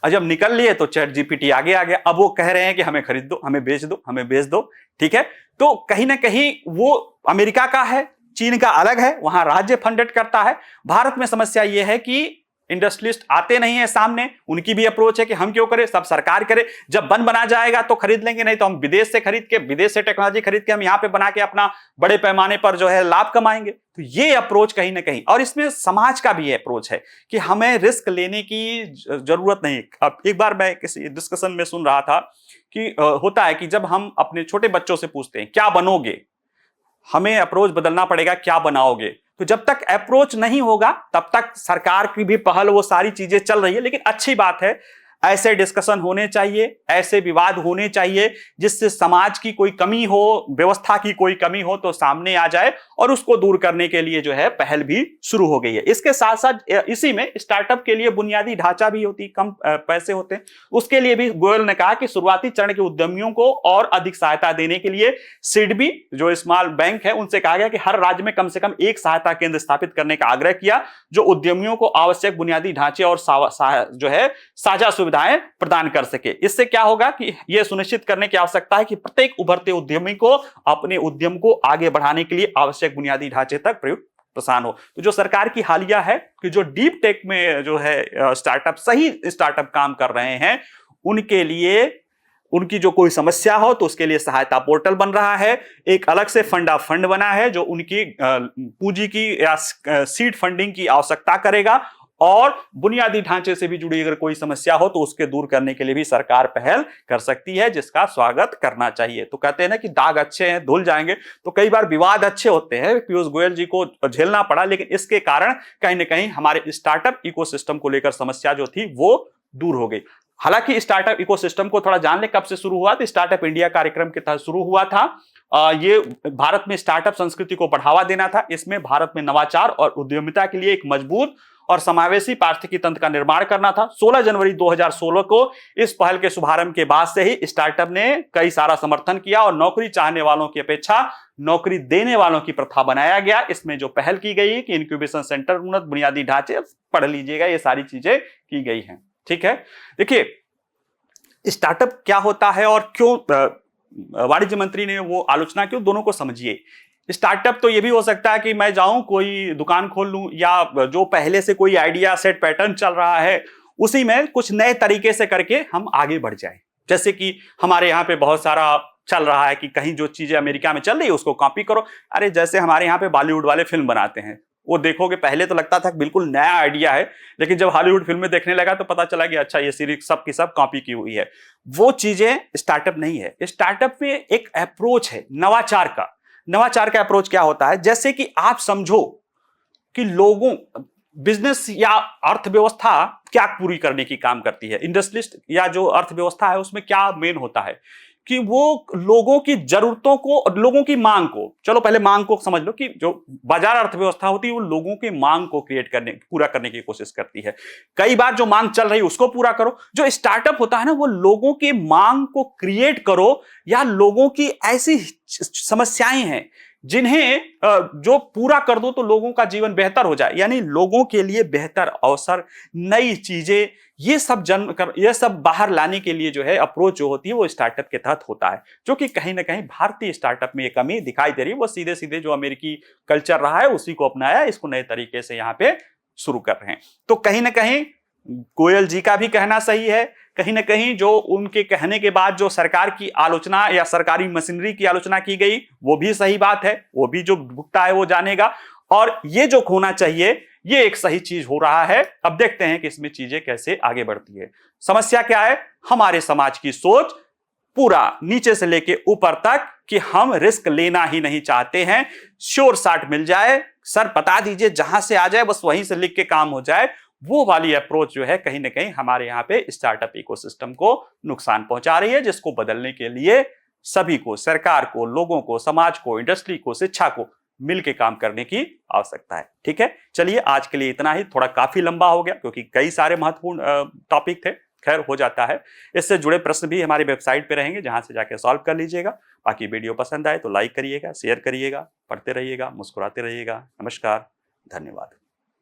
और जब निकल लिए तो ChatGPT आगे आ गया। अब वो कह रहे हैं कि हमें खरीद दो, हमें बेच दो, हमें बेच दो। ठीक है, तो कहीं ना कहीं वो अमेरिका का है, चीन का अलग है, वहां राज्य फंडेड करता है। भारत में समस्या ये है कि इंडस्ट्रियलिस्ट आते नहीं है सामने, उनकी भी अप्रोच है कि हम क्यों करें, सब सरकार करे, जब बन बना जाएगा तो खरीद लेंगे, नहीं तो हम विदेश से खरीद के, विदेश से टेक्नोलॉजी खरीद के हम यहाँ पे बना के अपना बड़े पैमाने पर जो है लाभ कमाएंगे। तो ये अप्रोच कहीं ना कहीं, और इसमें समाज का भी अप्रोच है कि हमें रिस्क लेने की जरूरत नहीं। अब एक बार मैं किसी डिस्कशन में सुन रहा था कि होता है कि जब हम अपने छोटे बच्चों से पूछते हैं क्या बनोगे, हमें अप्रोच बदलना पड़ेगा, क्या बनाओगे। तो जब तक अप्रोच नहीं होगा तब तक सरकार की भी पहल, वो सारी चीजें चल रही है। लेकिन अच्छी बात है, ऐसे डिस्कशन होने चाहिए, ऐसे विवाद होने चाहिए जिससे समाज की कोई कमी हो, व्यवस्था की कोई कमी हो तो सामने आ जाए, और उसको दूर करने के लिए जो है पहल भी शुरू हो गई है। इसके साथ साथ इसी में स्टार्टअप के लिए बुनियादी ढांचा भी होती, कम पैसे होते हैं, उसके लिए भी गोयल ने कहा कि शुरुआती चरण के उद्यमियों को और अधिक सहायता देने के लिए सिडबी जो स्मॉल बैंक है उनसे कहा गया कि हर राज्य में कम से कम एक सहायता केंद्र स्थापित करने का आग्रह किया, जो उद्यमियों को आवश्यक बुनियादी ढांचे और जो है साझा सुविधाएं प्रदान कर सके। इससे क्या होगा कि यह सुनिश्चित करने की आवश्यकता है कि प्रत्येक उभरते उद्यमी को अपने उद्यम को आगे बढ़ाने के लिए आवश्यक बुनियादी ढांचे तक प्रयुक्त प्रसार हो। तो जो सरकार की हालिया है कि जो डीप टेक में जो है स्टार्टअप, सही स्टार्टअप काम कर रहे हैं, उनके लिए उनकी जो कोई समस्या हो तो उसके लिए सहायता पोर्टल बन रहा है, एक अलग से फंड बना है जो उनकी पूंजी की या सीड फंडिंग की आवश्यकता करेगा, और बुनियादी ढांचे से भी जुड़ी अगर कोई समस्या हो तो उसके दूर करने के लिए भी सरकार पहल कर सकती है, जिसका स्वागत करना चाहिए। तो कहते हैं ना कि दाग अच्छे हैं धुल जाएंगे, तो कई बार विवाद अच्छे होते हैं, पीयूष गोयल जी को झेलना पड़ा, लेकिन इसके कारण कहीं ना कहीं हमारे स्टार्टअप इकोसिस्टम को लेकर समस्या जो थी वो दूर हो गई। हालांकि स्टार्टअप इकोसिस्टम को थोड़ा जान ले कब से शुरू हुआ, तो स्टार्टअप इंडिया कार्यक्रम के तहत शुरू हुआ था। ये भारत में स्टार्टअप संस्कृति को बढ़ावा देना था। इसमें भारत में नवाचार और उद्यमिता के लिए एक मजबूत और समावेशी पारिस्थितिकी तंत्र का निर्माण करना था। 16 जनवरी 2016 को इस पहल के शुभारंभ के बाद से ही स्टार्टअप ने कई सारा समर्थन किया और नौकरी चाहने वालों की अपेक्षा नौकरी देने वालों की प्रथा बनाया गया। इसमें जो पहल की गई कि इंक्यूबेशन सेंटर, उन्नत बुनियादी ढांचे, पढ़ लीजिएगा, ये सारी चीजें की गई हैं। ठीक है, देखिए स्टार्टअप क्या होता है और क्यों वाणिज्य मंत्री ने वो आलोचना क्यों, दोनों को समझिए। स्टार्टअप तो ये भी हो सकता है कि मैं जाऊं कोई दुकान खोल लूं, या जो पहले से कोई आइडिया सेट पैटर्न चल रहा है उसी में कुछ नए तरीके से करके हम आगे बढ़ जाएं। जैसे कि हमारे यहाँ पे बहुत सारा चल रहा है कि कहीं जो चीजें अमेरिका में चल रही है उसको कॉपी करो। अरे जैसे हमारे यहाँ पे बॉलीवुड वाले फिल्म बनाते हैं, वो देखोगे पहले तो लगता था बिल्कुल नया आइडिया है, लेकिन जब हॉलीवुड फिल्में देखने लगा तो पता चला कि अच्छा ये सीरीज सब की सब कॉपी की हुई है। वो चीजें स्टार्टअप नहीं है। स्टार्टअप में एक अप्रोच है नवाचार का। नवाचार का अप्रोच क्या होता है, जैसे कि आप समझो कि लोगों, बिजनेस या अर्थव्यवस्था क्या पूरी करने की काम करती है, इंडस्ट्रियलिस्ट या जो अर्थव्यवस्था है उसमें क्या मेन होता है कि वो लोगों की जरूरतों को और लोगों की मांग को, चलो पहले मांग को समझ लो कि जो बाजार अर्थव्यवस्था होती है वो लोगों की मांग को पूरा करने की कोशिश करती है। कई बार जो मांग चल रही है उसको पूरा करो। जो स्टार्टअप होता है ना, वो लोगों की मांग को क्रिएट करो, या लोगों की ऐसी समस्याएं हैं जिन्हें जो पूरा कर दो तो लोगों का जीवन बेहतर हो जाए, यानी लोगों के लिए बेहतर अवसर, नई चीजें, ये सब बाहर लाने के लिए जो है अप्रोच जो होती है वो स्टार्टअप के तहत होता है, जो कि कहीं ना कहीं भारतीय स्टार्टअप में ये कमी दिखाई दे रही है। वो सीधे सीधे जो अमेरिकी कल्चर रहा है उसी को अपनाया, इसको नए तरीके से यहाँ पे शुरू कर रहे हैं। तो कहीं ना कहीं गोयल जी का भी कहना सही है, कहीं ना कहीं जो उनके कहने के बाद जो सरकार की आलोचना या सरकारी मशीनरी की आलोचना की गई वो भी सही बात है, वो भी जो भुगता है वो जानेगा। और ये जो होना चाहिए ये एक सही चीज हो रहा है। अब देखते हैं कि इसमें चीजें कैसे आगे बढ़ती है। समस्या क्या है, हमारे समाज की सोच पूरा नीचे से लेके ऊपर तक कि हम रिस्क लेना ही नहीं चाहते हैं, श्योर शॉट मिल जाए, सर बता दीजिए जहां से आ जाए बस वहीं से लिख के काम हो जाए, वो वाली अप्रोच जो है कहीं ना कहीं हमारे यहाँ पे स्टार्टअप इकोसिस्टम को नुकसान पहुंचा रही है, जिसको बदलने के लिए सभी को, सरकार को, लोगों को, समाज को, इंडस्ट्री को, शिक्षा को मिलकर काम करने की आवश्यकता है। ठीक है, चलिए आज के लिए इतना ही। थोड़ा काफी लंबा हो गया क्योंकि कई सारे महत्वपूर्ण टॉपिक थे, खैर हो जाता है। इससे जुड़े प्रश्न भी हमारी वेबसाइट पे रहेंगे, जहां से जाके सॉल्व कर लीजिएगा। बाकी वीडियो पसंद आए तो लाइक करिएगा, शेयर करिएगा, पढ़ते रहिएगा, मुस्कुराते रहिएगा। नमस्कार, धन्यवाद।